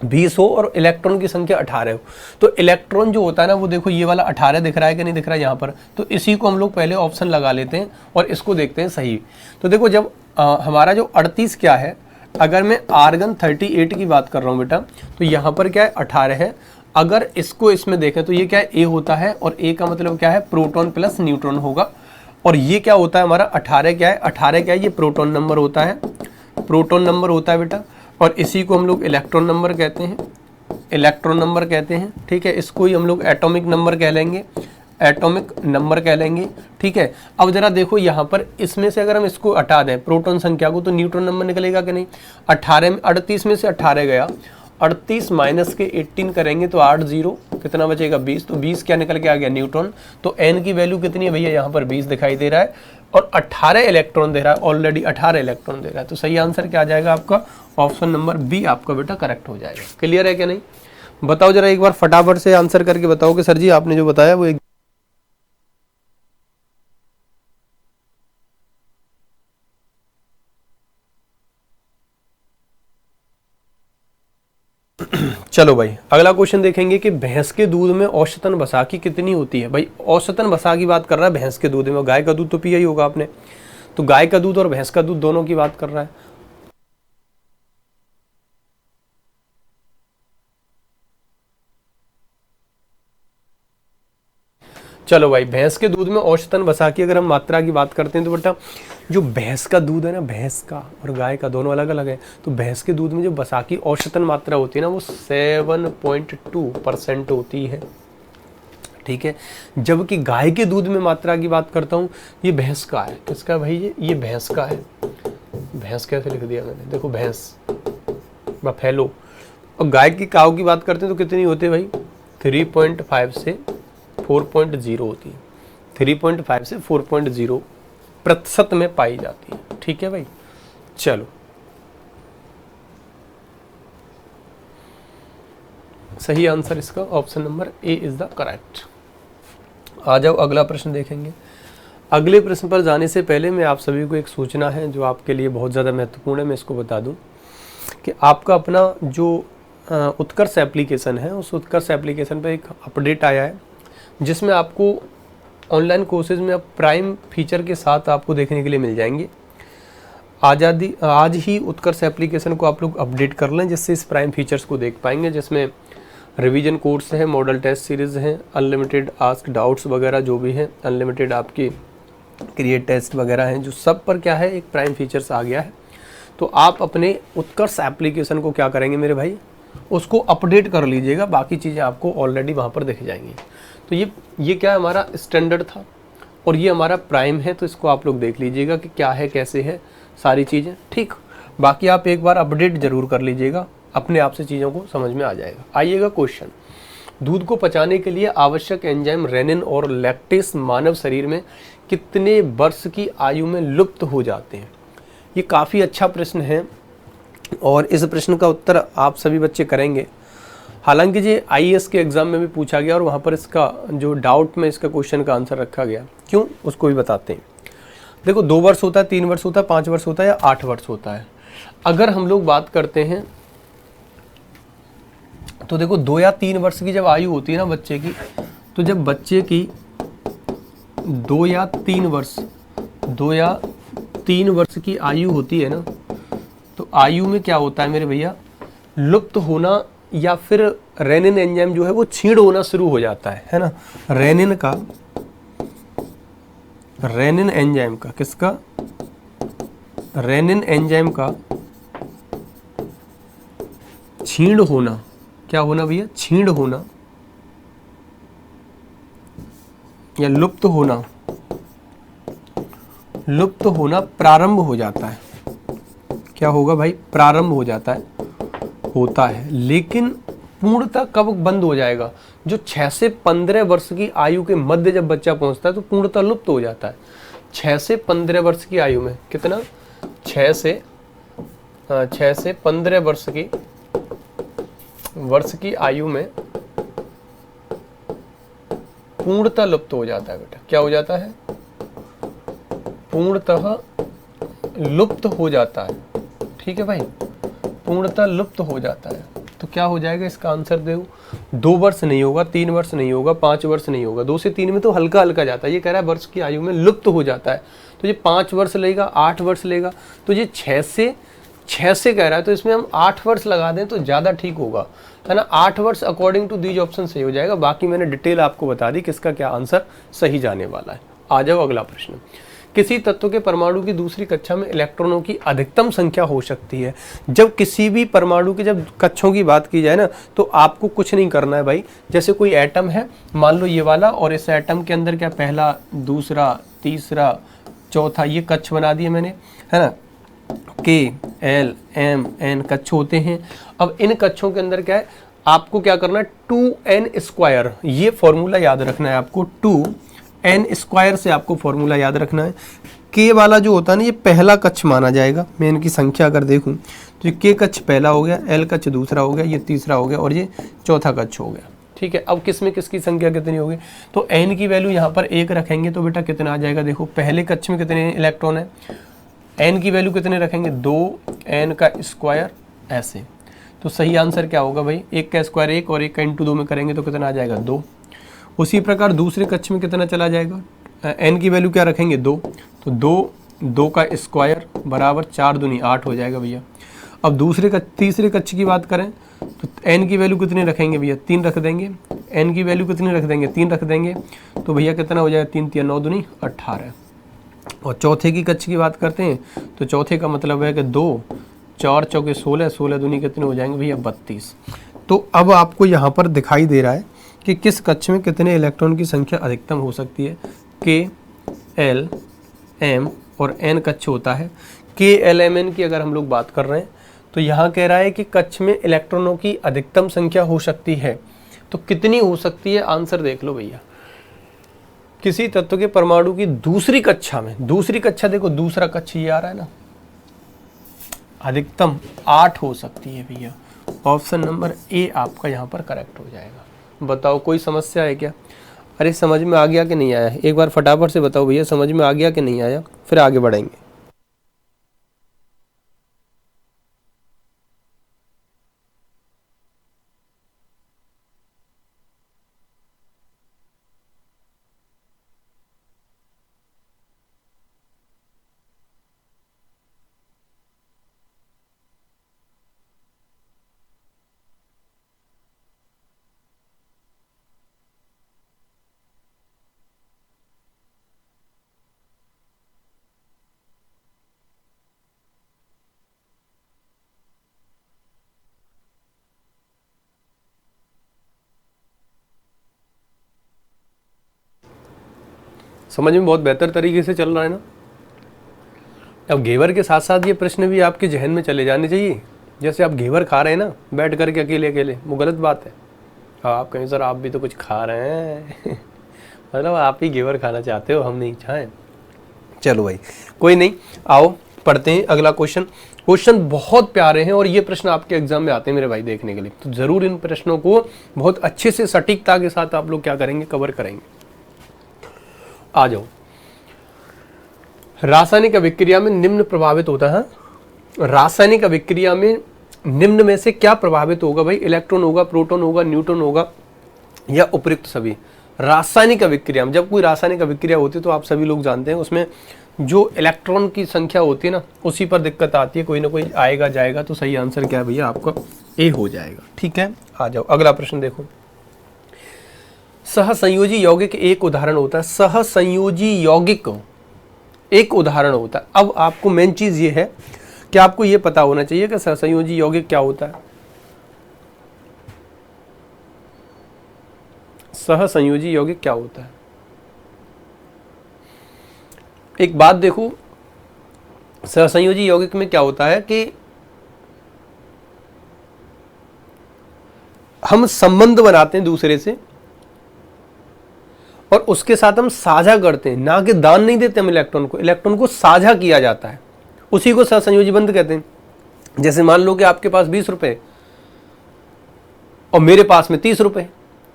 20 हो और इलेक्ट्रॉन की संख्या 18 हो। तो इलेक्ट्रॉन जो होता है ना, वो देखो ये वाला 18 दिख रहा है कि नहीं दिख रहा है यहाँ पर, तो इसी को हम लोग पहले ऑप्शन लगा लेते हैं और इसको देखते हैं सही। तो देखो जब हमारा जो 38 क्या है, अगर मैं आर्गन 38 की बात कर रहा हूँ बेटा, तो यहाँ पर क्या है 18 है। अगर इसको इसमें देखें तो ये क्या है, ए होता है, और ए का मतलब क्या है, प्रोटॉन प्लस न्यूट्रॉन होगा। और ये क्या होता है हमारा 18 क्या है, 18 क्या है, ये प्रोटॉन नंबर होता है, प्रोटॉन नंबर होता है बेटा। और इसी को हम लोग इलेक्ट्रॉन नंबर कहते हैं, इलेक्ट्रॉन नंबर कहते हैं, ठीक है। इसको ही हम लोग एटॉमिक नंबर कह लेंगे, एटॉमिक नंबर कह लेंगे, ठीक है। अब जरा देखो यहाँ पर, इसमें से अगर हम इसको हटा दें प्रोटॉन संख्या को, तो न्यूट्रॉन नंबर निकलेगा कि नहीं। 38 में से 18 गया, 38 माइनस के 18 करेंगे तो 8 0 कितना बचेगा 20। तो 20 क्या निकल के आ गया, न्यूट्रॉन। तो एन की वैल्यू कितनी है भैया, यहाँ पर 20 दिखाई दे रहा है और 18 इलेक्ट्रॉन दे रहा है, ऑलरेडी 18 इलेक्ट्रॉन दे रहा है। तो सही आंसर क्या आ जाएगा आपका, ऑप्शन नंबर बी आपका बेटा करेक्ट हो जाएगा। क्लियर है क्या नहीं, बताओ जरा एक बार फटाफट से आंसर करके बताओ कि सर जी आपने जो बताया वो एक चलो भाई अगला क्वेश्चन देखेंगे कि भैंस के दूध में औसतन वसा की कितनी होती है। भाई औसतन वसा की बात कर रहा है भैंस के दूध में, गाय का दूध तो पिया ही होगा आपने, तो गाय का दूध और भैंस का दूध दोनों की बात कर रहा है। चलो भाई, भैंस के दूध में औसतन वसा की अगर हम मात्रा की बात करते हैं तो बेटा जो भैंस का दूध है ना, भैंस का और गाय का दोनों अलग अलग है, तो भैंस के दूध में जो वसा की औसतन मात्रा होती है ना वो 7.2% होती है, ठीक है। जबकि गाय के दूध में मात्रा की बात करता हूँ, ये भैंस का है। किसका भाई? ये भैंस का है। भैंस कैसे लिख दिया मैंने, देखो भैंस बफेलो। और गाय की काऊ की बात करते हैं तो कितनी होती है भाई? 3.5 से 4.0 होती है। 3.5 से 4.0% में पाई जाती है, ठीक है भाई। चलो सही आंसर इसका option number A is the correct. आ जाओ अगला प्रश्न देखेंगे। अगले प्रश्न पर जाने से पहले मैं आप सभी को एक सूचना है जो आपके लिए बहुत ज़्यादा महत्वपूर्ण है, मैं इसको बता दूं कि आपका अपना जो उत्कर्ष एप्लीकेशन है, उस उत्कर्ष एप्लीकेशन पर एक अपडेट आया है जिसमें आपको ऑनलाइन कोर्सेज में अब प्राइम फीचर के साथ आपको देखने के लिए मिल जाएंगे। आज ही उत्कर्ष एप्लीकेशन को आप लोग अपडेट कर लें जिससे इस प्राइम फीचर्स को देख पाएंगे, जिसमें रिवीजन कोर्स है, मॉडल टेस्ट सीरीज़ हैं, अनलिमिटेड आस्क डाउट्स वगैरह जो भी हैं, अनलिमिटेड आपके क्रिएट टेस्ट वगैरह हैं, जो सब पर क्या है एक प्राइम फीचर्स आ गया है। तो आप अपने उत्कर्ष एप्लीकेशन को क्या करेंगे मेरे भाई, उसको अपडेट कर लीजिएगा, बाकी चीज़ें आपको ऑलरेडी वहाँ पर दिख जाएंगी। तो ये क्या हमारा स्टैंडर्ड था और ये हमारा प्राइम है, तो इसको आप लोग देख लीजिएगा कि क्या है कैसे है सारी चीज़ें, ठीक। बाकी आप एक बार अपडेट ज़रूर कर लीजिएगा, अपने आप से चीज़ों को समझ में आ जाएगा। आइएगा क्वेश्चन, दूध को पचाने के लिए आवश्यक एंजाइम रेनिन और लैक्टेस मानव शरीर में कितने वर्ष की आयु में लुप्त हो जाते हैं? ये काफ़ी अच्छा प्रश्न है और इस प्रश्न का उत्तर आप सभी बच्चे करेंगे। हालांकि ये आईएएस के एग्ज़ाम में भी पूछा गया और वहाँ पर इसका जो डाउट में इसका क्वेश्चन का आंसर रखा गया, क्यों उसको भी बताते हैं। देखो 2 वर्ष होता है, 3 वर्ष होता है, 5 वर्ष होता है या 8 वर्ष होता है। अगर हम लोग बात करते हैं तो देखो 2 या 3 वर्ष की जब आयु होती है ना बच्चे की, तो जब बच्चे की 2 या 3 वर्ष की आयु होती है ना, तो आयु में क्या होता है मेरे भैया, लुप्त होना या फिर रेनिन एंजाइम जो है वो क्षीण होना शुरू हो जाता है ना। रेनिन एंजाइम का किसका, रेनिन एंजाइम का क्षीण होना, क्या होना भैया, क्षीण होना या लुप्त होना प्रारंभ हो जाता है। क्या होगा भाई, प्रारंभ हो जाता है, होता है। लेकिन पूर्णतः कब बंद हो जाएगा, जो 6 से 15 वर्ष की आयु के मध्य जब बच्चा पहुंचता है तो पूर्णतः लुप्त हो जाता है। 6 से 15 वर्ष की आयु में कितना, 6 से 15 वर्ष की आयु में पूर्णतः लुप्त हो जाता है बेटा। क्या हो जाता है, पूर्णतः लुप्त हो जाता है, ठीक है भाई, पूर्णतः लुप्त हो जाता है। तो क्या हो जाएगा इसका आंसर, दो 2 वर्ष नहीं होगा, 3 वर्ष नहीं होगा, 5 वर्ष नहीं होगा। 2 से 3 में तो हल्का हल्का जाता है, ये कह रहा है वर्ष की आयु में लुप्त हो जाता है। तो ये 5 वर्ष लेगा, 8 वर्ष लेगा, तो ये 6 से कह रहा है, तो इसमें हम 8 वर्ष लगा दें तो ज़्यादा ठीक होगा, है ना। 8 वर्ष अकॉर्डिंग टू दीज ऑप्शन सही हो जाएगा। बाकी मैंने डिटेल आपको बता दी किसका क्या आंसर सही जाने वाला है। आ जाओ अगला प्रश्न। किसी तत्व के परमाणु की दूसरी कक्षा में इलेक्ट्रॉनों की अधिकतम संख्या हो सकती है। जब किसी भी परमाणु की जब कक्षों की बात की जाए ना, तो आपको कुछ नहीं करना है भाई। जैसे कोई एटम है, मान लो ये वाला, और इस एटम के अंदर क्या पहला, दूसरा, तीसरा, चौथा, ये कक्ष बना दिए मैंने, है ना। KLMN कक्ष होते हैं। अब इन कक्षों के अंदर क्या है, आपको क्या करना है, 2n², ये फॉर्मूला याद रखना है आपको। 2n² से आपको फॉर्मूला याद रखना है। K वाला जो होता है ना, ये पहला कक्ष माना जाएगा। मैं इनकी संख्या अगर देखूं तो ये K कक्ष पहला हो गया, L कक्ष दूसरा हो गया, ये तीसरा हो गया और ये चौथा कक्ष हो गया, ठीक है। अब किस में किसकी संख्या कितनी होगी, तो n की वैल्यू यहाँ पर 1 रखेंगे तो बेटा कितना आ जाएगा, देखो पहले कक्ष में कितने इलेक्ट्रॉन है, n की वैल्यू कितने रखेंगे, 2n², ऐसे। तो सही आंसर क्या होगा भाई, 1 का स्क्वायर 1 और 1 का इंटू 2 में करेंगे तो कितना आ जाएगा, 2। उसी प्रकार दूसरे कक्ष में कितना चला जाएगा, n की वैल्यू क्या रखेंगे, 2, तो 2 का स्क्वायर बराबर 4 दूनी 8 हो जाएगा भैया। अब तीसरे कक्ष की बात करें तो n की वैल्यू कितनी रखेंगे भैया, 3 रख देंगे। n की वैल्यू कितनी रख देंगे, 3 रख देंगे। तो भैया कितना हो जाएगा, 3 3 9 दूनी 18। और चौथे की कक्ष की बात करते हैं तो चौथे का मतलब है कि 2 4 चौके 16, 16 दूनी कितने हो जाएंगे भैया, 32। तो अब आपको यहाँ पर दिखाई दे रहा है कि किस कक्ष में कितने इलेक्ट्रॉन की संख्या अधिकतम हो सकती है। K, L, M और N कक्ष होता है। K, L, M, N की अगर हम लोग बात कर रहे हैं तो यहाँ कह रहा है कि कक्ष में इलेक्ट्रॉनों की अधिकतम संख्या हो सकती है। तो कितनी हो सकती है, आंसर देख लो भैया। किसी तत्व के परमाणु की दूसरी कक्षा में, दूसरी कक्षा देखो, दूसरा कक्ष ये आ रहा है ना, अधिकतम 8 हो सकती है भैया। ऑप्शन नंबर ए आपका यहाँ पर करेक्ट हो जाएगा। बताओ कोई समस्या है क्या? अरे समझ में आ गया कि नहीं आया, एक बार फटाफट से बताओ भैया, समझ में आ गया कि नहीं आया, फिर आगे बढ़ेंगे। समझ में बहुत बेहतर तरीके से चल रहा है ना। अब घेवर के साथ साथ ये प्रश्न भी आपके जहन में चले जाने चाहिए। जैसे आप घेवर खा रहे हैं ना बैठ करके अकेले अकेले, वो गलत बात है। आप कहें सर आप भी तो कुछ खा रहे हैं मतलब आप ही घेवर खाना चाहते हो, हम नहीं चाहें। चलो भाई कोई नहीं, आओ पढ़ते हैं अगला क्वेश्चन। क्वेश्चन बहुत प्यारे हैं और ये प्रश्न आपके एग्जाम में आते हैं मेरे भाई देखने के लिए, तो जरूर इन प्रश्नों को बहुत अच्छे से सटीकता के साथ आप लोग क्या करेंगे, कवर करेंगे। आ जाओ। रासायनिक अभिक्रिया में निम्न प्रभावित होता है। रासायनिक अभिक्रिया में निम्न में से क्या प्रभावित होगा भाई? इलेक्ट्रॉन होगा, प्रोटॉन होगा, न्यूट्रॉन होगा या उपयुक्त सभी। रासायनिक अभिक्रिया में, जब कोई रासायनिक अभिक्रिया होती है तो आप सभी लोग जानते हैं उसमें जो इलेक्ट्रॉन की संख्या होती है ना, उसी पर दिक्कत आती है, कोई ना कोई आएगा जाएगा। तो सही आंसर क्या है भैया, आपका ए हो जाएगा। ठीक है, आ जाओ अगला प्रश्न देखो। सहसंयोजी यौगिक एक उदाहरण होता है। सहसंयोजी यौगिक एक उदाहरण होता है। अब आपको मेन चीज ये है कि आपको ये पता होना चाहिए कि सहसंयोजी यौगिक क्या होता है। सहसंयोजी यौगिक क्या होता है? एक बात देखो, सहसंयोजी यौगिक में क्या होता है कि हम संबंध बनाते हैं दूसरे से और उसके साथ हम साझा करते हैं, ना कि दान नहीं देते हम इलेक्ट्रॉन को साझा किया जाता है, उसी को सहसंयोजी बंध कहते हैं। जैसे मान लो कि आपके पास 20 रुपए और मेरे पास में 30 रुपए,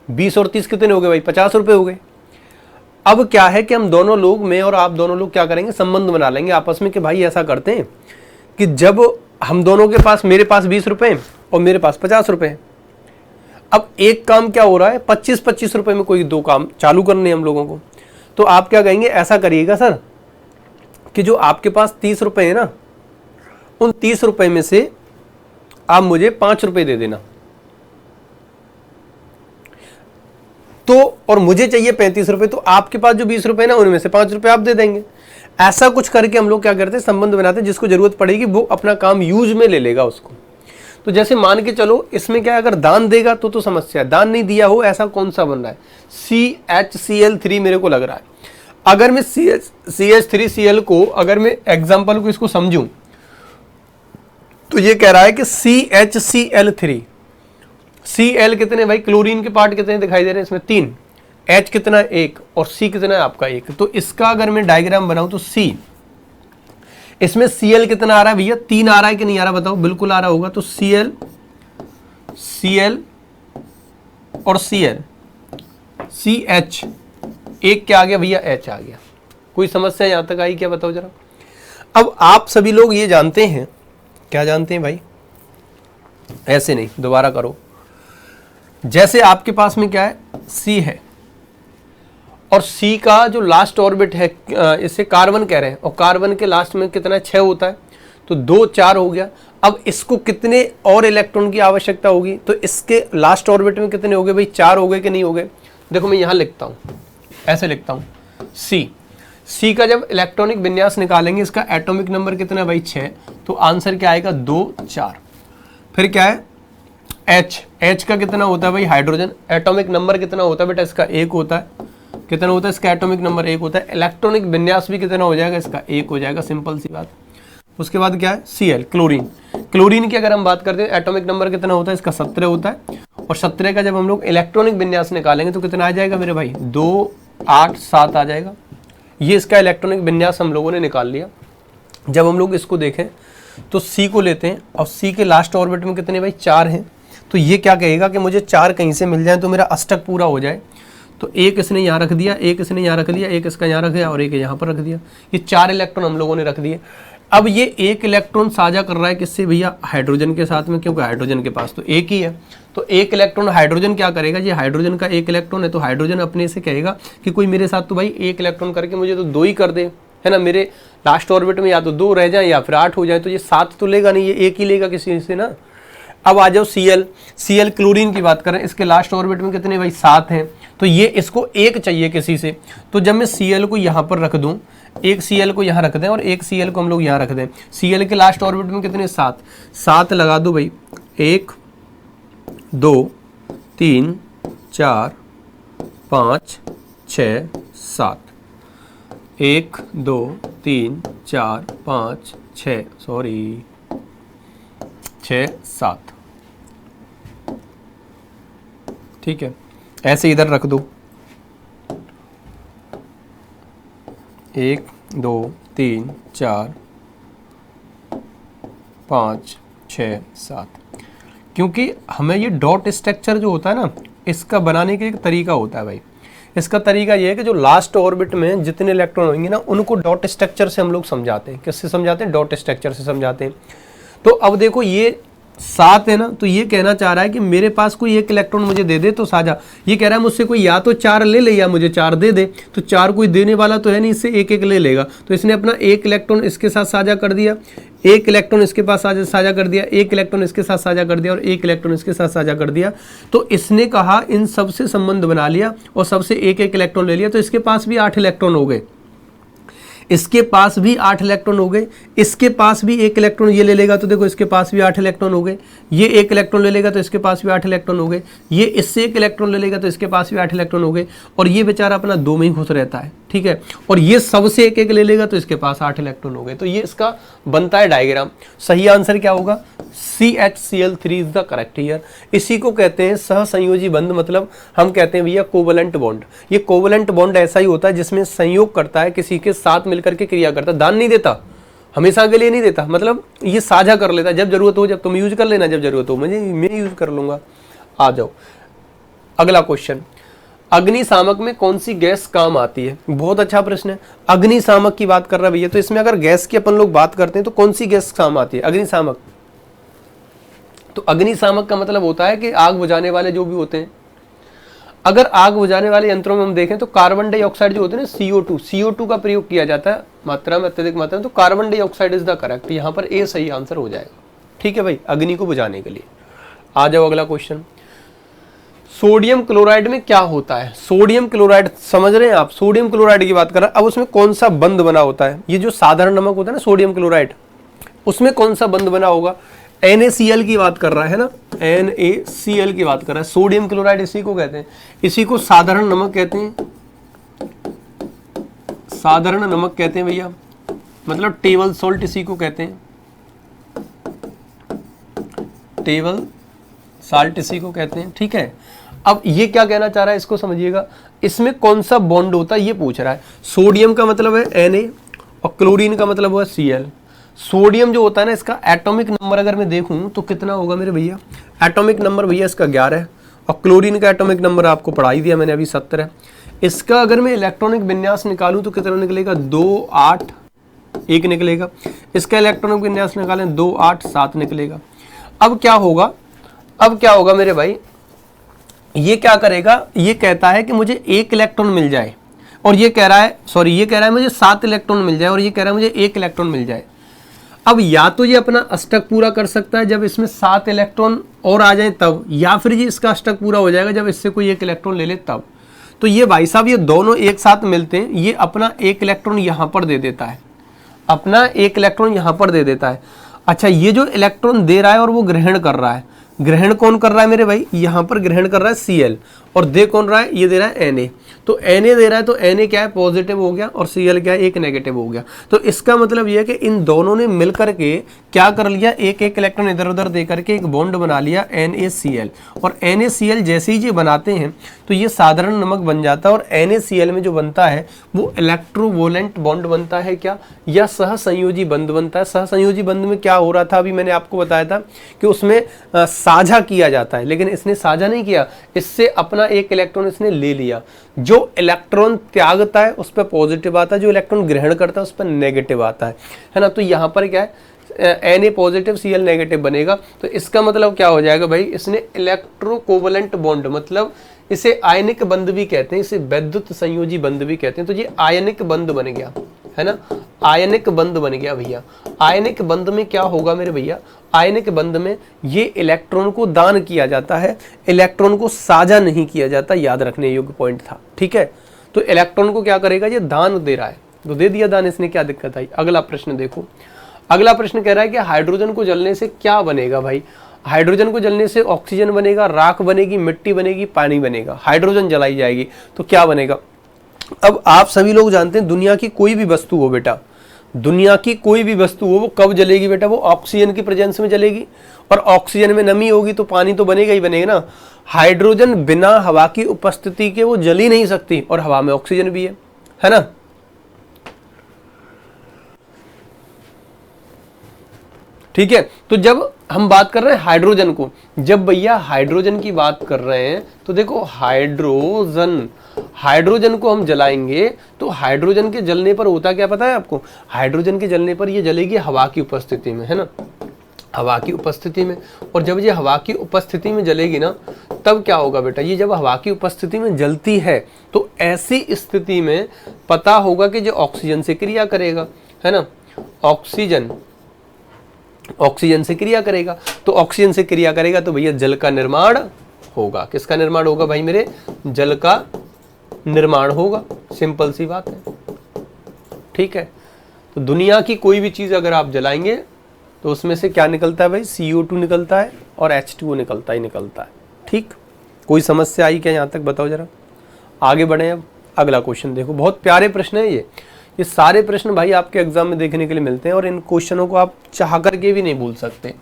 20 और 30 कितने हो गए भाई, 50 रुपए हो गए। अब क्या है कि हम दोनों लोग, मैं और आप दोनों लोग क्या करेंगे, संबंध बना लेंगे आपस में कि भाई ऐसा करते हैं कि जब हम दोनों के पास, मेरे पास 20 रुपए और मेरे पास 50 रुपए, अब एक काम क्या हो रहा है, 25-25 रुपए में कोई दो काम चालू करने हम लोगों को। तो आप क्या कहेंगे, ऐसा करिएगा सर कि जो आपके पास 30 रुपए है ना, उन 30 रुपए में से आप मुझे 5 रुपए दे देना, तो और मुझे चाहिए 35 रुपए, तो आपके पास जो 20 रुपए ना उनमें से 5 रुपए आप दे देंगे। ऐसा कुछ करके हम लोग क्या करते हैं, संबंध बनाते हैं, जिसको जरूरत पड़ेगी वो अपना काम यूज में ले लेगा उसको। तो जैसे मान के चलो इसमें क्या है, अगर दान देगा तो समस्या है, दान नहीं दिया हो ऐसा कौन सा बन रहा है, CHCl3 मेरे को लग रहा है। अगर मैं CH3Cl को, अगर मैं एग्जांपल को इसको समझूं तो ये कह रहा है कि CHCl3, Cl कितने भाई, क्लोरीन के पार्ट कितने दिखाई दे रहे हैं इसमें, 3, H कितना 1 और C कितना है आपका 1। तो इसका अगर मैं डायग्राम बनाऊं तो C, इसमें Cl कितना आ रहा है भैया, 3 आ रहा है कि नहीं आ रहा बताओ, बिल्कुल आ रहा होगा। तो Cl और Cl, CH, एक क्या आ गया भैया, H आ गया। कोई समस्या यहां तक आई क्या, बताओ जरा। अब आप सभी लोग ये जानते हैं, क्या जानते हैं भाई, ऐसे नहीं, दोबारा करो। जैसे आपके पास में क्या है, C है और C का जो लास्ट ऑर्बिट है, इसे कार्बन कह रहे हैं, और कार्बन के लास्ट में कितना 6 होता है। तो 2 4 हो गया। अब इसको कितने और इलेक्ट्रॉन की आवश्यकता होगी, तो इसके लास्ट ऑर्बिट में कितने हो गए भाई, 4 हो गए कि नहीं हो गए। देखो मैं यहाँ लिखता हूँ, ऐसे लिखता हूँ, सी का जब इलेक्ट्रॉनिक विन्यास निकालेंगे, इसका एटॉमिक नंबर कितना है भाई 6, तो आंसर क्या आएगा 2 4। फिर क्या है H का कितना होता है भाई हाइड्रोजन, एटॉमिक नंबर कितना होता है बेटा इसका 1 होता है, कितना होता है इसका एटॉमिक नंबर 1 होता है। इलेक्ट्रॉनिक विन्यास भी कितना हो जाएगा इसका 1 हो जाएगा, सिंपल सी बात। उसके बाद क्या है Cl क्लोरीन की अगर हम बात करते हैं एटॉमिक नंबर कितना होता है इसका 17 होता है, और 17 का जब हम लोग इलेक्ट्रॉनिक विन्यास निकालेंगे तो कितना आ जाएगा मेरे भाई 2 8 7 आ जाएगा। ये इसका इलेक्ट्रॉनिक विन्यास हम लोगों ने निकाल लिया। जब हम लोग इसको देखें तो C को लेते हैं और C के लास्ट ऑर्बिट में कितने भाई 4 हैं, तो ये क्या कहेगा कि मुझे 4 कहीं से मिल जाए तो मेरा अष्टक पूरा हो जाए। तो एक इसने यहाँ रख दिया, एक इसने यहाँ रख दिया, एक इसका यहाँ रख दिया और एक यहाँ पर रख दिया, ये 4 इलेक्ट्रॉन हम लोगों ने रख दिए। अब ये एक इलेक्ट्रॉन साझा कर रहा है किससे भैया, हाइड्रोजन के साथ में, क्योंकि हाइड्रोजन के पास तो एक ही है। तो एक इलेक्ट्रॉन हाइड्रोजन क्या करेगा, ये हाइड्रोजन का एक इलेक्ट्रॉन है, तो हाइड्रोजन अपने से कहेगा कि कोई मेरे साथ तो भाई एक इलेक्ट्रॉन करके मुझे तो 2 ही कर दे, है ना, मेरे लास्ट ऑर्बिट में या तो 2 रह जाए या फिर 8 हो जाए, तो ये 7 तो लेगा नहीं, ये एक ही लेगा किसी से ना। अब आ जाओ Cl क्लोरीन की बात करें, इसके लास्ट ऑर्बिट में कितने भाई 7 हैं, तो ये इसको एक चाहिए किसी से। तो जब मैं Cl को यहाँ पर रख दूं, एक Cl को यहाँ रख दें और एक Cl को हम लोग यहाँ रख दें, Cl के लास्ट ऑर्बिट में कितने 7 लगा दो भाई, 1 2 3 4 5 6 7, 1 2 3 4 5 6 6 7, ठीक है, ऐसे इधर रख दो, 1 2 3 4 5 6 7। क्योंकि हमें ये डॉट स्ट्रक्चर जो होता है ना, इसका बनाने का एक तरीका होता है भाई। इसका तरीका ये है कि जो लास्ट ऑर्बिट में जितने इलेक्ट्रॉन होंगे ना, उनको डॉट स्ट्रक्चर से हम लोग समझाते हैं। किससे समझाते हैं, डॉट स्ट्रक्चर से समझाते हैं। तो अब देखो ये 7 है ना, तो ये कहना चाह रहा है कि मेरे पास कोई एक इलेक्ट्रॉन मुझे दे दे तो साझा। ये कह रहा है मुझसे कोई या तो 4 ले ले या मुझे 4 दे दे, तो 4 कोई देने वाला तो है नहीं, इससे एक एक ले लेगा। तो इसने अपना एक इलेक्ट्रॉन इसके साथ साझा कर दिया, एक इलेक्ट्रॉन इसके पास साझा कर दिया, एक इलेक्ट्रॉन इसके साथ साझा कर दिया और एक इलेक्ट्रॉन इसके साथ साझा कर दिया। तो इसने कहा इन सबसे संबंध बना लिया और सबसे एक एक इलेक्ट्रॉन ले लिया, तो इसके पास भी 8 इलेक्ट्रॉन हो गए, इसके पास भी 8 इलेक्ट्रॉन हो गए, इसके पास भी एक इलेक्ट्रॉन ये ले लेगा तो देखो इसके पास भी 8 इलेक्ट्रॉन हो गए, ये एक इलेक्ट्रॉन ले लेगा तो इसके पास भी 8 इलेक्ट्रॉन हो गए, ये इससे एक इलेक्ट्रॉन ले लेगा तो इसके पास भी 8 इलेक्ट्रॉन हो गए, और ये बेचारा अपना 2 में ही खुश रहता है, ठीक है, और ये सबसे एक एक ले लेगा तो इसके पास 8 इलेक्ट्रॉन हो गए। तो ये इसका बनता है डायग्राम। सही आंसर क्या होगा, CHCl3 is the correct here. इसी को कहते हैं सहसंयोजी बंध, मतलब हम कहते हैं भैया कोवलेंट बॉन्ड। ये कोवलेंट बॉन्ड ऐसा ही होता है जिसमें संयोग करता है, किसी के साथ मिलकर के क्रिया करता है, दान नहीं देता, हमेशा के लिए नहीं देता, मतलब ये साझा कर लेता है, जब जरूरत हो, जब तुम यूज कर लेना, जब जरूरत हो मैं यूज कर लूंगा। आ जाओ अगला क्वेश्चन, अग्निशामक में कौन सी गैस काम आती है। बहुत अच्छा प्रश्न है। अग्निशामक की बात कर रहा है भैया, तो इसमें अगर गैस की अपन लोग बात करते हैं तो कौन सी गैस काम आती है, अग्निशामक। तो अग्निशामक का मतलब होता है कि आग बुझाने वाले जो भी होते हैं, अगर आग बुझाने वाले यंत्रों में हम देखें तो कार्बन डाइऑक्साइड जो होते हैं ना, CO2 का प्रयोग किया जाता है मात्रा में, अत्यधिक मात्रा में, तो carbon dioxide is the correct. यहाँ पर ए सही आंसर हो जाएगा, ठीक है भाई, अग्नि को बुझाने के लिए। आ जाओ अगला क्वेश्चन, सोडियम क्लोराइड में क्या होता है। सोडियम क्लोराइड समझ रहे हैं आप, सोडियम क्लोराइड की बात कर रहे हैं। अब उसमें कौन सा बंध बना होता है, ये जो साधारण नमक होता है ना सोडियम क्लोराइड, उसमें कौन सा बंध बना होगा। NaCl की बात कर रहा है ना, NaCl की बात कर रहा है। सोडियम क्लोराइड इसी को कहते हैं, इसी को साधारण नमक कहते हैं, साधारण नमक कहते हैं भैया, मतलब टेबल सॉल्ट इसी को कहते हैं, टेबल साल्ट इसी को कहते हैं, ठीक है। अब ये क्या कहना चाह रहा है, इसको समझिएगा, इसमें कौन सा बॉन्ड होता है ये पूछ रहा है। सोडियम का मतलब है Na और क्लोरीन का मतलब हुआ Cl। सोडियम जो होता है ना, इसका एटॉमिक नंबर अगर मैं देखूं तो कितना होगा मेरे भैया, एटॉमिक नंबर भैया इसका 11 है, और क्लोरीन का एटॉमिक नंबर आपको पढ़ा ही दिया मैंने अभी 70 है। इसका अगर मैं इलेक्ट्रॉनिक विन्यास निकालूं तो कितना निकलेगा, 2 8 1 निकलेगा। इसका इलेक्ट्रॉनिक विन्यास निकालें 2 8 7 निकलेगा। अब क्या होगा, अब क्या होगा मेरे भाई, ये क्या करेगा, ये कहता है कि मुझे 1 इलेक्ट्रॉन मिल जाए, और ये कह रहा है, सॉरी ये कह रहा है मुझे 7 इलेक्ट्रॉन मिल जाए, और ये कह रहा है मुझे 1 इलेक्ट्रॉन मिल जाए। अब या तो ये अपना अष्टक पूरा कर सकता है जब इसमें 7 इलेक्ट्रॉन और आ जाए तब, या फिर ये इसका अष्टक पूरा हो जाएगा जब इससे कोई एक इलेक्ट्रॉन ले ले तब। तो ये भाई साहब ये दोनों एक साथ मिलते हैं, ये अपना एक इलेक्ट्रॉन यहाँ पर दे देता है, अपना एक इलेक्ट्रॉन यहाँ पर दे देता है। अच्छा, ये जो इलेक्ट्रॉन दे रहा है और वो ग्रहण कर रहा है, ग्रहण कौन कर रहा है मेरे भाई, यहाँ पर ग्रहण कर रहा है Cl, और दे कौन रहा है, ये दे रहा है Na। तो Na दे रहा है तो Na क्या है, पॉजिटिव हो गया, और Cl क्या है, एक नेगेटिव हो गया। तो इसका मतलब ये है कि इन दोनों ने मिलकर के क्या कर लिया, एक एक इलेक्ट्रॉन इधर उधर दे करके एक बॉन्ड बना लिया NaCl, और NaCl जैसे ही ये बनाते हैं तो ये साधारण नमक बन जाता है, और NaCl में जो बनता है वो इलेक्ट्रोवोलेंट बॉन्ड बनता है क्या, या सहसंयोजी बंध बनता है। सहसंयोजी बंध में क्या हो रहा था, अभी मैंने आपको बताया था कि उसमें साझा किया जाता है, लेकिन इसने साझा नहीं किया, इससे अपना एक इलेक्ट्रॉन इसने ले लिया। जो इलेक्ट्रॉन त्यागता है उस पर पॉजिटिव आता है, जो इलेक्ट्रॉन ग्रहण करता है उस पर नेगेटिव आता है ना। तो यहाँ पर क्या है, Na पॉजिटिव Cl नेगेटिव बनेगा। तो इसका मतलब क्या हो जाएगा भाई, इसने इलेक्ट्रोकोवलेंट बॉन्ड, मतलब इसे आयनिक बंध भी कहते हैं, इसे वैद्युत संयोजी बंध भी कहते हैं। तो ये आयनिक बंध बन गया है ना, आयनिक बंध बन गया भैया। आयनिक बंध में क्या होगा मेरे भैया, आयनिक बंध में ये इलेक्ट्रॉन को दान किया जाता है, इलेक्ट्रॉन को साझा नहीं किया जाता, याद रखने योग्य पॉइंट था, ठीक है। तो इलेक्ट्रॉन को क्या करेगा, ये दान दे रहा है, तो दे दिया दान, इसने क्या दिक्कत आई। अगला प्रश्न देखो, अगला प्रश्न कह रहा है कि हाइड्रोजन को जलने से क्या बनेगा भाई। हाइड्रोजन को जलने से ऑक्सीजन बनेगा, राख बनेगी, मिट्टी बनेगी, पानी बनेगा। हाइड्रोजन जलाई जाएगी तो क्या बनेगा। अब आप सभी लोग जानते हैं दुनिया की कोई भी वस्तु हो बेटा, दुनिया की कोई भी वस्तु हो वो कब जलेगी बेटा, वो ऑक्सीजन की प्रेजेंस में जलेगी, और ऑक्सीजन में नमी होगी तो पानी तो बनेगा ही बनेगा ना। हाइड्रोजन बिना हवा की उपस्थिति के वो जल ही नहीं सकती, और हवा में ऑक्सीजन भी है ना। ठीक है, तो जब हम बात कर रहे हैं हाइड्रोजन को, जब भैया हाइड्रोजन की बात कर रहे हैं तो देखो हाइड्रोजन को हम जलाएंगे तो हाइड्रोजन के जलने पर होता क्या पता है आपको, हाइड्रोजन के जलने पर ये जलेगी हवा की उपस्थिति में, है ना, हवा की उपस्थिति में। और जब ये हवा की उपस्थिति में जलेगी ना तब क्या होगा बेटा, ये जब हवा की उपस्थिति में जलती है तो ऐसी स्थिति में पता होगा कि जो ऑक्सीजन से क्रिया करेगा, है ना, ऑक्सीजन से क्रिया करेगा। तो ऑक्सीजन से क्रिया करेगा तो भैया जल का निर्माण होगा। किसका निर्माण होगा भाई मेरे, जल का निर्माण होगा, सिंपल सी बात है, ठीक है। तो दुनिया की कोई भी चीज अगर आप जलाएंगे तो उसमें से क्या निकलता है भाई, CO2 निकलता है और H2O निकलता है, ठीक। कोई समस्या आई क्या यहाँ तक, बताओ जरा। आगे बढ़े, अब अगला क्वेश्चन देखो, बहुत प्यारे प्रश्न है ये सारे प्रश्न भाई आपके एग्जाम में देखने के लिए मिलते हैं, और इन क्वेश्चनों को आप चाह करके भी नहीं भूल सकते।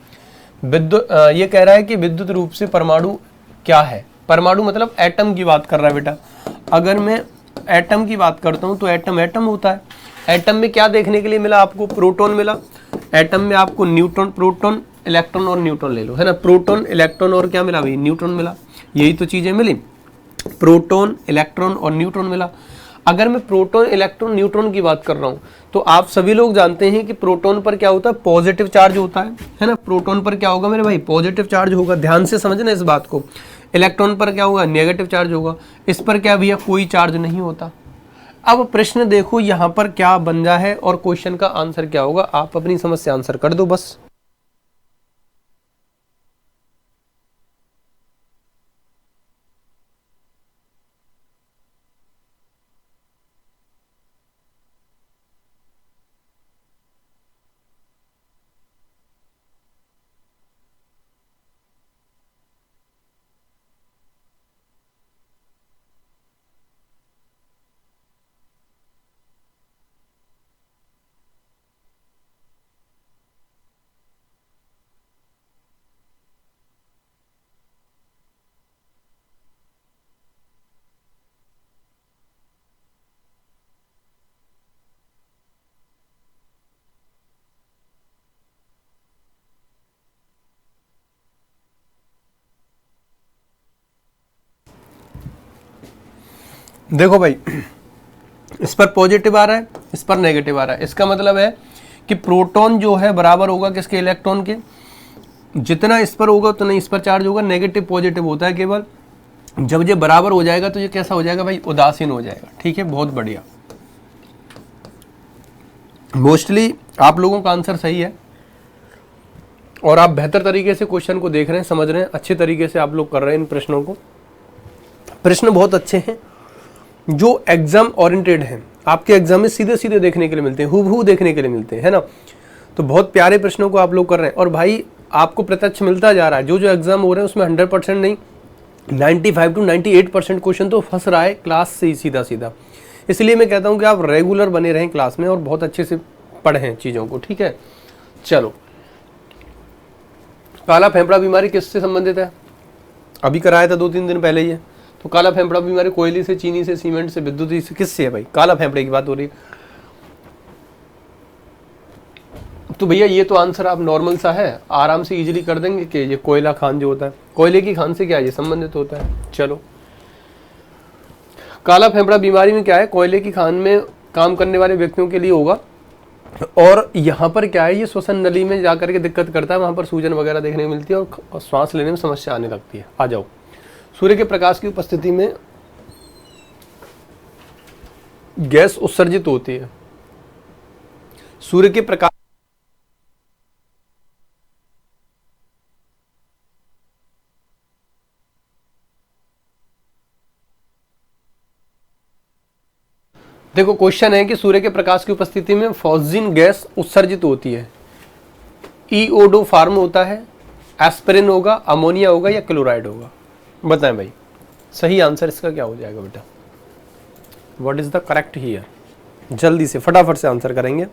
विद्युत ये कह रहा है कि विद्युत रूप से परमाणु क्या है। परमाणु मतलब एटम की बात कर रहा है बेटा। अगर मैं एटम की बात करता हूं तो एटम होता है। एटम में क्या देखने के लिए मिला आपको, प्रोटॉन मिला। एटम में आपको न्यूट्रॉन, प्रोटॉन, इलेक्ट्रॉन और न्यूट्रॉन ले लो, है ना। प्रोटॉन, इलेक्ट्रॉन और क्या मिला भाई, न्यूट्रॉन मिला। यही तो चीजें मिली, प्रोटॉन, इलेक्ट्रॉन और न्यूट्रॉन मिला। अगर मैं प्रोटॉन, इलेक्ट्रॉन, न्यूट्रॉन की बात कर रहा हूं तो आप सभी लोग जानते हैं कि प्रोटॉन पर क्या होता है, पॉजिटिव चार्ज होता है ना। प्रोटॉन पर क्या होगा मेरे भाई, पॉजिटिव चार्ज होगा, ध्यान से समझना इस बात को। इलेक्ट्रॉन पर क्या होगा, नेगेटिव चार्ज होगा। इस पर क्या भैया, कोई चार्ज नहीं होता। अब प्रश्न देखो यहाँ पर क्या बन रहा है और क्वेश्चन का आंसर क्या होगा, आप अपनी समझ से आंसर कर दो बस। देखो भाई, इस पर पॉजिटिव आ रहा है, इस पर नेगेटिव आ रहा है। इसका मतलब है कि प्रोटॉन जो है बराबर होगा किसके, इलेक्ट्रॉन के। जितना इस पर होगा उतना इस पर चार्ज होगा। नेगेटिव पॉजिटिव होता है केवल जब ये बराबर हो जाएगा तो ये कैसा हो जाएगा भाई, उदासीन हो जाएगा। ठीक है, बहुत बढ़िया। मोस्टली आप लोगों का आंसर सही है, और आप बेहतर तरीके से क्वेश्चन को देख रहे हैं, समझ रहे हैं, अच्छे तरीके से आप लोग कर रहे हैं इन प्रश्नों को। प्रश्न बहुत अच्छे हैं जो एग्जाम ओरिएंटेड हैं, आपके एग्जाम में सीधे सीधे देखने के लिए मिलते हैं, हूबहू देखने के लिए मिलते हैं, है ना। तो बहुत प्यारे प्रश्नों को आप लोग कर रहे हैं और भाई आपको प्रत्यक्ष मिलता जा रहा है। जो जो एग्जाम हो रहे हैं उसमें 100% नहीं, 95 to 98% क्वेश्चन तो फंस रहा है क्लास से ही सीधा सीधा। इसलिए मैं कहता हूं कि आप रेगुलर बने रहें क्लास में और बहुत अच्छे से पढ़ें चीज़ों को, ठीक है। चलो, काला फेफड़ा बीमारी किससे संबंधित है? अभी कराया था 2-3 दिन पहले ही है। तो काला फेफड़ा बीमारी कोयले से, चीनी से, सीमेंट से, विद्युत से, किससे है भाई? काला फेफड़े की बात हो रही है। तो भैया ये तो आंसर आप नॉर्मल सा है, आराम से इजीली कर देंगे कि ये कोयला खान जो होता है, कोयले की खान से क्या ये संबंधित होता है। चलो, काला फेफड़ा बीमारी में क्या है, कोयले की खान में काम करने वाले व्यक्तियों के लिए होगा। और यहाँ पर क्या है, ये श्वसन नली में जाकर के दिक्कत करता है, वहाँ पर सूजन वगैरह देखने को मिलती है और सांस लेने में समस्या आने लगती है। आ जाओ, सूर्य के प्रकाश की उपस्थिति में गैस उत्सर्जित होती है। सूर्य के प्रकाश देखो, क्वेश्चन है कि सूर्य के प्रकाश की उपस्थिति में फॉस्जिन गैस उत्सर्जित होती है। ईओडो फार्म होता है, एस्पिरिन होगा, अमोनिया होगा या क्लोराइड होगा? बताएं भाई, सही आंसर इसका क्या हो जाएगा बेटा? What is the correct here? जल्दी से फटाफट से आंसर करेंगे।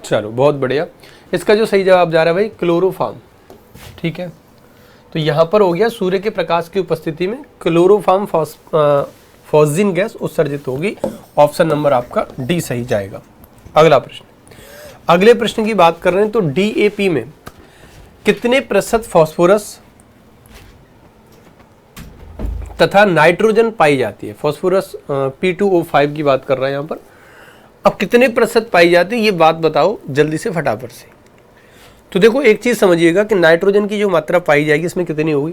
चलो, बहुत बढ़िया। इसका जो सही जवाब जा रहा है भाई, क्लोरोफॉर्म, ठीक है। तो यहां पर हो गया सूर्य के प्रकाश की उपस्थिति में क्लोरोफॉर्म फॉस्जिन गैस उत्सर्जित होगी। ऑप्शन नंबर आपका डी सही जाएगा। अगला प्रश्न, अगले प्रश्न की बात कर रहे हैं तो डीएपी में कितने प्रतिशत फास्फोरस तथा नाइट्रोजन पाई जाती है? फास्फोरस P2O5 की बात कर रहे हैं यहां पर। अब कितने प्रतिशत पाई जाती है ये बात बताओ जल्दी से फटाफट से। तो देखो, एक चीज समझिएगा कि नाइट्रोजन की जो मात्रा पाई जाएगी इसमें कितनी होगी।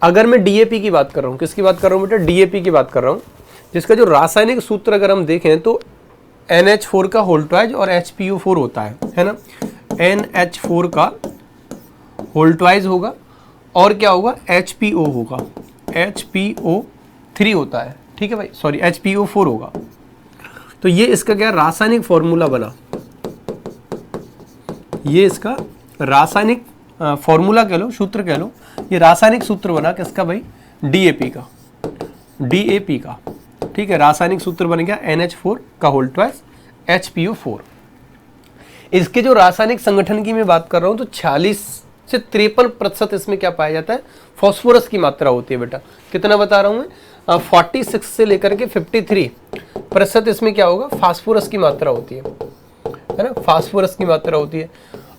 अगर मैं डीएपी की बात कर रहा हूँ, किसकी बात कर रहा हूँ बेटा? डीएपी की बात कर रहा हूँ, जिसका जो रासायनिक सूत्र अगर हम देखें तो NH4 का होल ट्वाइज और HPO4 होता है ना। NH4 का होल ट्वाइज होगा और क्या होगा? HPO होगा, HPO3 होता है, ठीक है भाई, सॉरी HPO4 होगा। तो ये इसका क्या रासायनिक फॉर्मूला बना, ये इसका रासायनिक फॉर्मूला कह लो, सूत्र कह लो, ये रासायनिक सूत्र बना किसका भाई? डीएपी का, डीएपी का, ठीक है। रासायनिक सूत्र बन गया NH4 का होल ट्वाइस HPO4। इसके जो रासायनिक संगठन की मैं बात कर रहा हूं तो 46 से 53% इसमें क्या पाया जाता है? फास्फोरस की मात्रा होती है बेटा। कितना बता रहा हूं मैं? 46 से लेकर के 53% इसमें क्या होगा? फास्फोरस की मात्रा होती है ना, फास्फोरस की मात्रा होती है।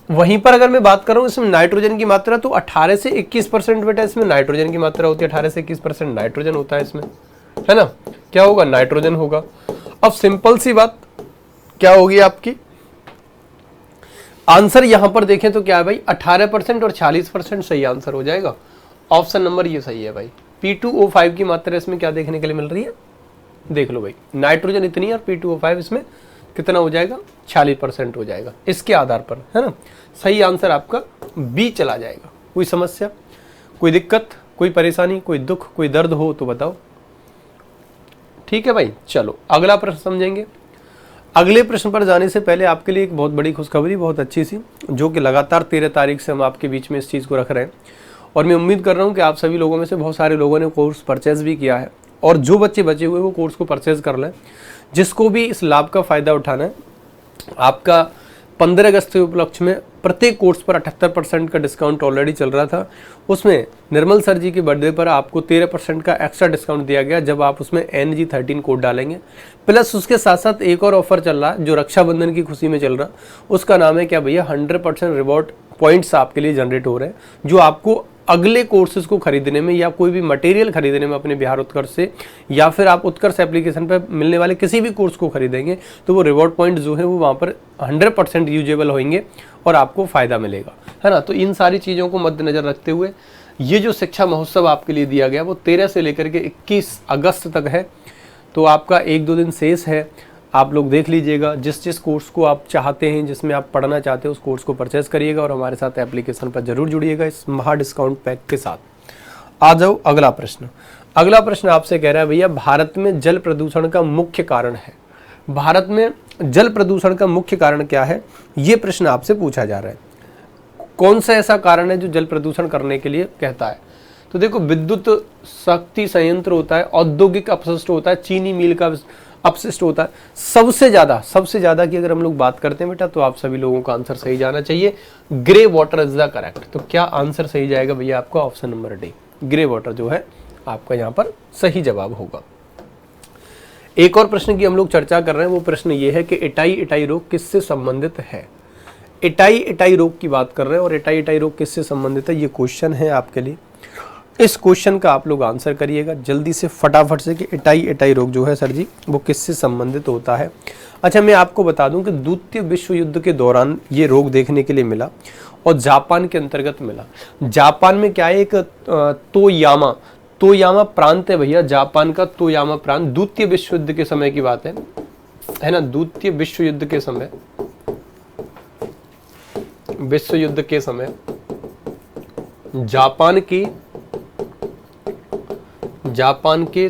वहीं पर अगर मैं बात कर रहा हूँ इसमें नाइट्रोजन की मात्रा, तो 18 से 21% बेटा इसमें नाइट्रोजन की मात्रा होती है। 18 से 21% नाइट्रोजन होता है इसमें, है ना। क्या होगा? नाइट्रोजन होगा। अब सिंपल सी बात क्या होगी आपकी? आंसर यहां पर देखें तो क्या है भाई? 18% और 40% सही आंसर हो जाएगा। ऑप्शन नंबर ये सही है भाई। P2O5 की मात्रा इसमें क्या देखने के लिए मिल रही है? देख लो भाई, नाइट्रोजन इतनी और P2O5 इसमें कितना हो जाएगा? 40% हो जाएगा इसके आधार पर, है ना। सही आंसर आपका बी चला जाएगा। कोई समस्या, कोई दिक्कत, कोई परेशानी, कोई दुख, कोई दर्द हो तो बताओ, ठीक है भाई। चलो, अगला प्रश्न समझेंगे। अगले प्रश्न पर जाने से पहले आपके लिए एक बहुत बड़ी खुशखबरी, बहुत अच्छी सी, जो कि लगातार 13 तारीख से हम आपके बीच में इस चीज़ को रख रहे हैं। और मैं उम्मीद कर रहा हूँ कि आप सभी लोगों में से बहुत सारे लोगों ने कोर्स परचेज भी किया है, और जो बच्चे बचे हुए वो कोर्स को परचेज कर लें। जिसको भी इस लाभ का फ़ायदा उठाना है, आपका 15 अगस्त के उपलक्ष्य में प्रत्येक कोर्स पर 78% का डिस्काउंट ऑलरेडी चल रहा था। उसमें निर्मल सर जी के बर्थडे पर आपको 13% का एक्स्ट्रा डिस्काउंट दिया गया जब आप उसमें NG13 कोड डालेंगे। प्लस उसके साथ साथ एक और ऑफर चल रहा है जो रक्षाबंधन की खुशी में चल रहा, उसका नाम है क्या भैया? 100% रिवॉर्ड पॉइंट्स आपके लिए जनरेट हो रहे हैं, जो आपको अगले कोर्सेज को खरीदने में या कोई भी मटेरियल खरीदने में अपने बिहार उत्कर्ष से, या फिर आप उत्कर्ष एप्लीकेशन पर मिलने वाले किसी भी कोर्स को खरीदेंगे तो वो रिवॉर्ड पॉइंट जो है वो वहाँ पर 100% यूजेबल होंगे और आपको फ़ायदा मिलेगा, है ना। तो इन सारी चीज़ों को मद्देनज़र रखते हुए ये जो शिक्षा महोत्सव आपके लिए दिया गया वो 13 से लेकर के 21 अगस्त तक है। तो आपका 1-2 दिन शेष है। आप लोग देख लीजिएगा, जिस जिस कोर्स को आप चाहते हैं, जिसमें आप पढ़ना चाहते हैं, उस कोर्स को परचेस करिएगा और हमारे साथ एप्लीकेशन पर जरूर जुड़िएगा इस महा डिस्काउंट पैक के साथ। आ जाओ अगला प्रश्न। अगला प्रश्न आपसे कह रहा है भैया, भारत में जल प्रदूषण का मुख्य कारण है। भारत में जल प्रदूषण का मुख्य कारण क्या है, ये प्रश्न आपसे पूछा जा रहा है। कौन सा ऐसा कारण है जो जल प्रदूषण करने के लिए कहता है? तो देखो, विद्युत शक्ति संयंत्र होता है, औद्योगिक अपशिष्ट होता है, चीनी मिल का अपशिष्ट होता है। सबसे ज्यादा की अगर हम लोग बात करते हैं बेटा, तो आप सभी लोगों का आंसर सही जाना चाहिए, grey water is the correct. तो क्या आंसर सही जाएगा भैया आपका? Option number D, grey water जो है आपका यहाँ पर सही जवाब होगा। एक और प्रश्न की हम लोग चर्चा कर रहे हैं, वो प्रश्न ये है कि इटाई रोग किससे संबंधित है। इटाई रोग की बात कर रहे हैं और इटाई रोग किससे संबंधित है, ये क्वेश्चन है आपके लिए। इस क्वेश्चन का आप लोग आंसर करिएगा जल्दी से, फटाफट से, कि इटाई रोग जो है सर जी वो किससे संबंधित होता है। अच्छा, मैं आपको बता दूं कि द्वितीय विश्व युद्ध के दौरान ये रोग देखने के लिए मिला और जापान के अंतर्गत मिला। जापान में क्या है, एक तोयामा प्रांत है भैया, जापान का तोयामा प्रांत। द्वितीय विश्व युद्ध के समय की बात है ना, द्वितीय विश्व युद्ध के समय जापान के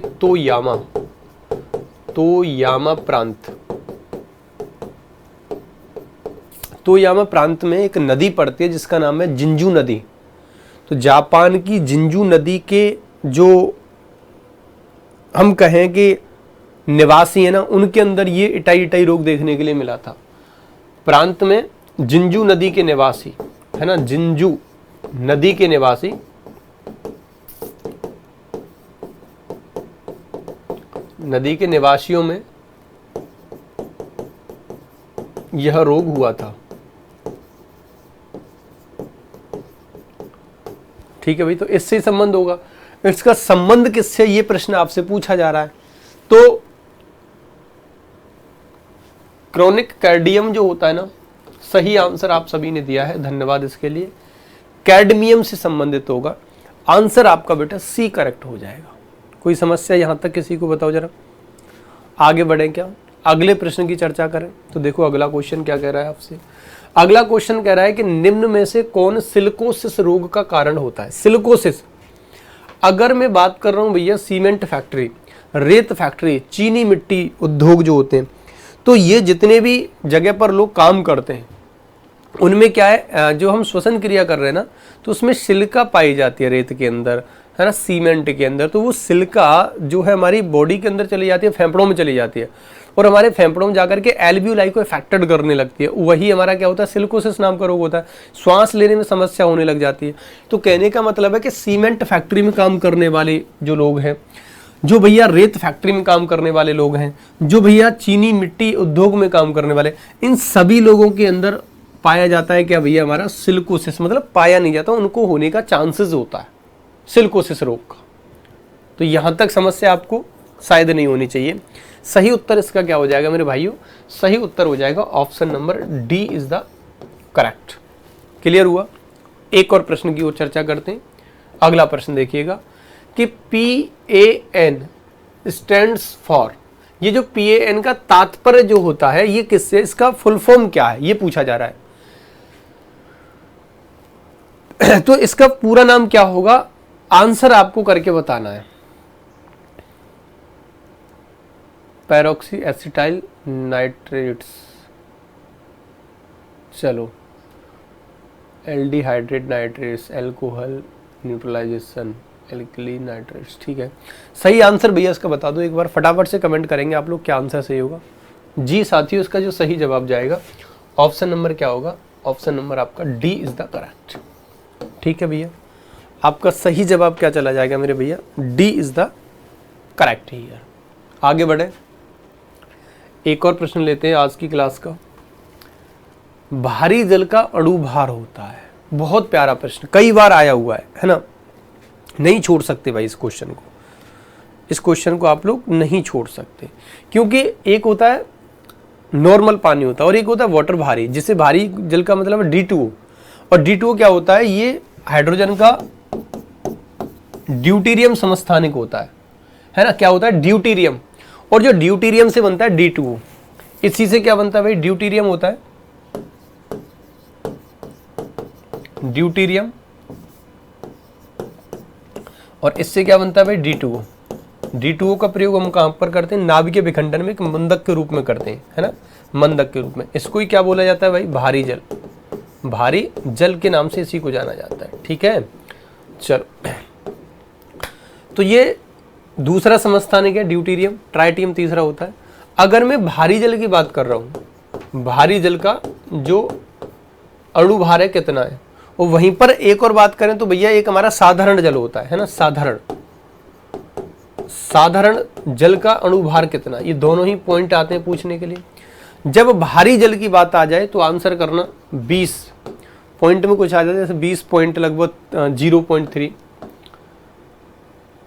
तोयामा प्रांत में एक नदी पड़ती है जिसका नाम है जिंजू नदी। तो जापान की जिंजू नदी के जो हम कहें कि निवासी है ना, उनके अंदर ये इटाई रोग देखने के लिए मिला था। प्रांत में जिंजू नदी के निवासी है ना, जिंजू नदी के निवासी निवासियों में यह रोग हुआ था। ठीक है भाई, तो इससे संबंध होगा। इसका संबंध किससे, ये प्रश्न आपसे पूछा जा रहा है। तो क्रोनिक कैडमियम जो होता है ना, सही आंसर आप सभी ने दिया है, धन्यवाद इसके लिए। कैडमियम से संबंधित होगा, आंसर आपका बेटा सी करेक्ट हो जाएगा। कोई समस्या यहां तक किसी को बताओ जरा। आगे बढ़े क्या, अगले प्रश्न की चर्चा करें। तो देखो अगला क्वेश्चन क्या कह रहा है आपसे। अगला क्वेश्चन कह रहा है कि निम्न में से कौन सिलिकोसिस रोग का कारण होता है। सिलिकोसिस, अगर मैं बात कर रहा हूं भैया सीमेंट फैक्ट्री, रेत फैक्ट्री, चीनी मिट्टी उद्योग जो होते हैं, तो ये जितने भी जगह पर लोग काम करते हैं उनमें क्या है, जो हम श्वसन क्रिया कर रहे हैं ना, तो उसमें सिलिका पाई जाती है रेत के अंदर, है ना, सीमेंट के अंदर। तो वो सिलिका जो है हमारी बॉडी के अंदर चली जाती है, फेफड़ों में चली जाती है और हमारे फेफड़ों में जाकर के एल्वियोलाई को इफेक्टेड करने लगती है। वही हमारा क्या होता है, सिलिकोसिस नाम का रोग होता है। श्वास लेने में समस्या होने लग जाती है। तो कहने का मतलब है कि सीमेंट फैक्ट्री में काम करने वाले जो लोग हैं, जो भैया रेत फैक्ट्री में काम करने वाले लोग हैं, जो भैया चीनी मिट्टी उद्योग में काम करने वाले, इन सभी लोगों के अंदर पाया जाता है क्या भैया, हमारा सिलिकोसिस। मतलब पाया नहीं जाता, उनको होने का चांसेस होता है सिलिकोसिस रोग का। तो यहां तक समस्या आपको शायद नहीं होनी चाहिए। सही उत्तर इसका क्या हो जाएगा मेरे भाइयों, सही उत्तर हो जाएगा option number D is the correct. Clear हुआ। एक और प्रश्न की ओर चर्चा करते हैं। अगला प्रश्न देखिएगा कि PAN स्टैंड्स फॉर, ये जो PAN का तात्पर्य जो होता है ये किससे, इसका फुल फॉर्म क्या है, ये पूछा जा रहा है। तो इसका पूरा नाम क्या होगा, आंसर आपको करके बताना है। पैरोक्सी एसिटाइल नाइट्रेट्स, चलो aldehydrate nitrates, alcohol neutralization, alkali nitrates. ठीक है, सही आंसर भैया इसका बता दो एक बार, फटाफट से कमेंट करेंगे आप लोग क्या आंसर सही होगा। जी साथियों, इसका जो सही जवाब जाएगा ऑप्शन नंबर क्या होगा, ऑप्शन नंबर आपका डी इज द करेक्ट। ठीक है भैया, आपका सही जवाब क्या चला जाएगा मेरे भैया, D is the correct here. आगे बढ़े, एक और प्रश्न लेते हैं आज की क्लास का। भारी जल का अणु भार होता है, बहुत प्यारा प्रश्न, कई बार आया हुआ है ना, नहीं छोड़ सकते भाई इस क्वेश्चन को। इस क्वेश्चन को आप लोग नहीं छोड़ सकते, क्योंकि एक होता है नॉर्मल पानी होता है और एक होता है वाटर भारी, जिसे भारी जल का मतलब है D2O। और D2O क्या होता है, ये हाइड्रोजन का ड्यूटेरियम समस्थानिक होता है ना, क्या होता है ड्यूटेरियम, और जो ड्यूटेरियम से बनता है D2O। इसी से क्या बनता है भाई, ड्यूटीरियम होता है, ड्यूटीरियम। और इससे क्या बनता है भाई, D2O। D2O का प्रयोग हम कहां पर करते हैं, नाभिकीय विखंडन में, एक मंदक के रूप में करते हैं, है ना, मंदक के रूप में। इसको ही क्या बोला जाता है भाई, भारी जल। भारी जल के नाम से इसी को जाना जाता है, ठीक है। चलो, तो ये दूसरा समस्थानिक है ड्यूटीरियम। ट्राइटियम तीसरा होता है। अगर मैं भारी जल की बात कर रहा हूं, भारी जल का जो अणु भार है कितना है, और वहीं पर एक और बात करें तो भैया एक हमारा साधारण जल होता है ना, साधारण जल का अणु भार कितना, ये दोनों ही पॉइंट आते हैं पूछने के लिए। जब भारी जल की बात आ जाए तो आंसर करना 20 पॉइंट में कुछ आ जाए, जैसे 20 पॉइंट लगभग 0.3,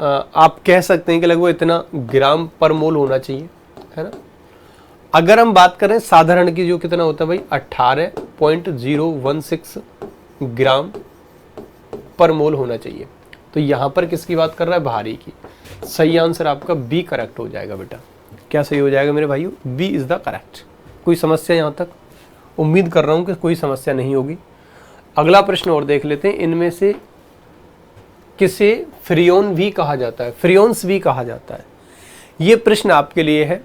आप कह सकते हैं कि लगभग इतना ग्राम पर मोल होना चाहिए, है ना। अगर हम बात करें साधारण की, जो कितना होता है भाई 18.016 ग्राम पर मोल होना चाहिए। तो यहां पर किसकी बात कर रहा है, भारी की। सही आंसर आपका बी करेक्ट हो जाएगा बेटा। क्या सही हो जाएगा मेरे भाइयों, बी इज द करेक्ट। कोई समस्या यहां तक, उम्मीद कर रहा हूं कि कोई समस्या नहीं होगी। अगला प्रश्न और देख लेते हैं। इनमें से किसे फ्रियोन भी कहा जाता है, फ्रियोन्स भी कहा जाता है। ये प्रश्न आपके लिए है,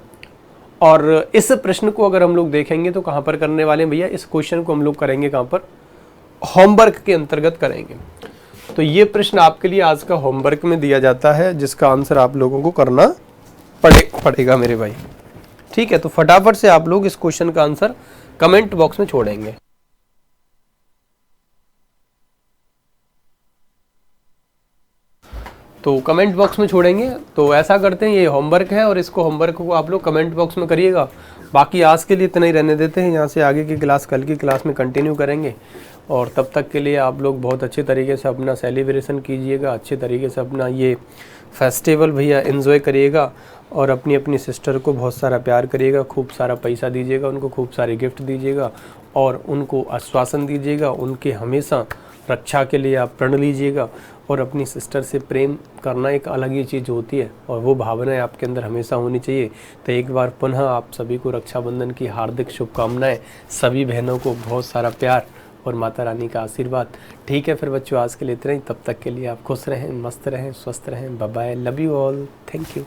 और इस प्रश्न को अगर हम लोग देखेंगे तो कहां पर करने वाले हैं भैया, इस क्वेश्चन को हम लोग करेंगे कहां पर, होमवर्क के अंतर्गत करेंगे। तो ये प्रश्न आपके लिए आज का होमवर्क में दिया जाता है, जिसका आंसर आप लोगों को करना पड़ेगा मेरे भाई, ठीक है। तो फटाफट से आप लोग इस क्वेश्चन का आंसर कमेंट बॉक्स में छोड़ेंगे। तो कमेंट बॉक्स में छोड़ेंगे। तो ऐसा करते हैं, ये होमवर्क है और इसको होमवर्क को आप लोग कमेंट बॉक्स में करिएगा। बाकी आज के लिए इतना ही रहने देते हैं, यहाँ से आगे की क्लास कल की क्लास में कंटिन्यू करेंगे। और तब तक के लिए आप लोग बहुत अच्छे तरीके से अपना सेलिब्रेशन कीजिएगा, अच्छे तरीके से अपना ये फेस्टिवल भैया एंजॉय करिएगा, और अपनी अपनी सिस्टर को बहुत सारा प्यार करिएगा, खूब सारा पैसा दीजिएगा, उनको खूब सारे गिफ्ट दीजिएगा, और उनको आश्वासन दीजिएगा, उनके हमेशा रक्षा के लिए आप प्रण लीजिएगा। और अपनी सिस्टर से प्रेम करना एक अलग ही चीज़ होती है, और वो भावनाएं आपके अंदर हमेशा होनी चाहिए। तो एक बार पुनः आप सभी को रक्षाबंधन की हार्दिक शुभकामनाएं, सभी बहनों को बहुत सारा प्यार और माता रानी का आशीर्वाद। ठीक है फिर बच्चों, आज के लिए इतना ही। तब तक के लिए आप खुश रहें, मस्त रहें, स्वस्थ रहें। Bye bye, love you all, thank you.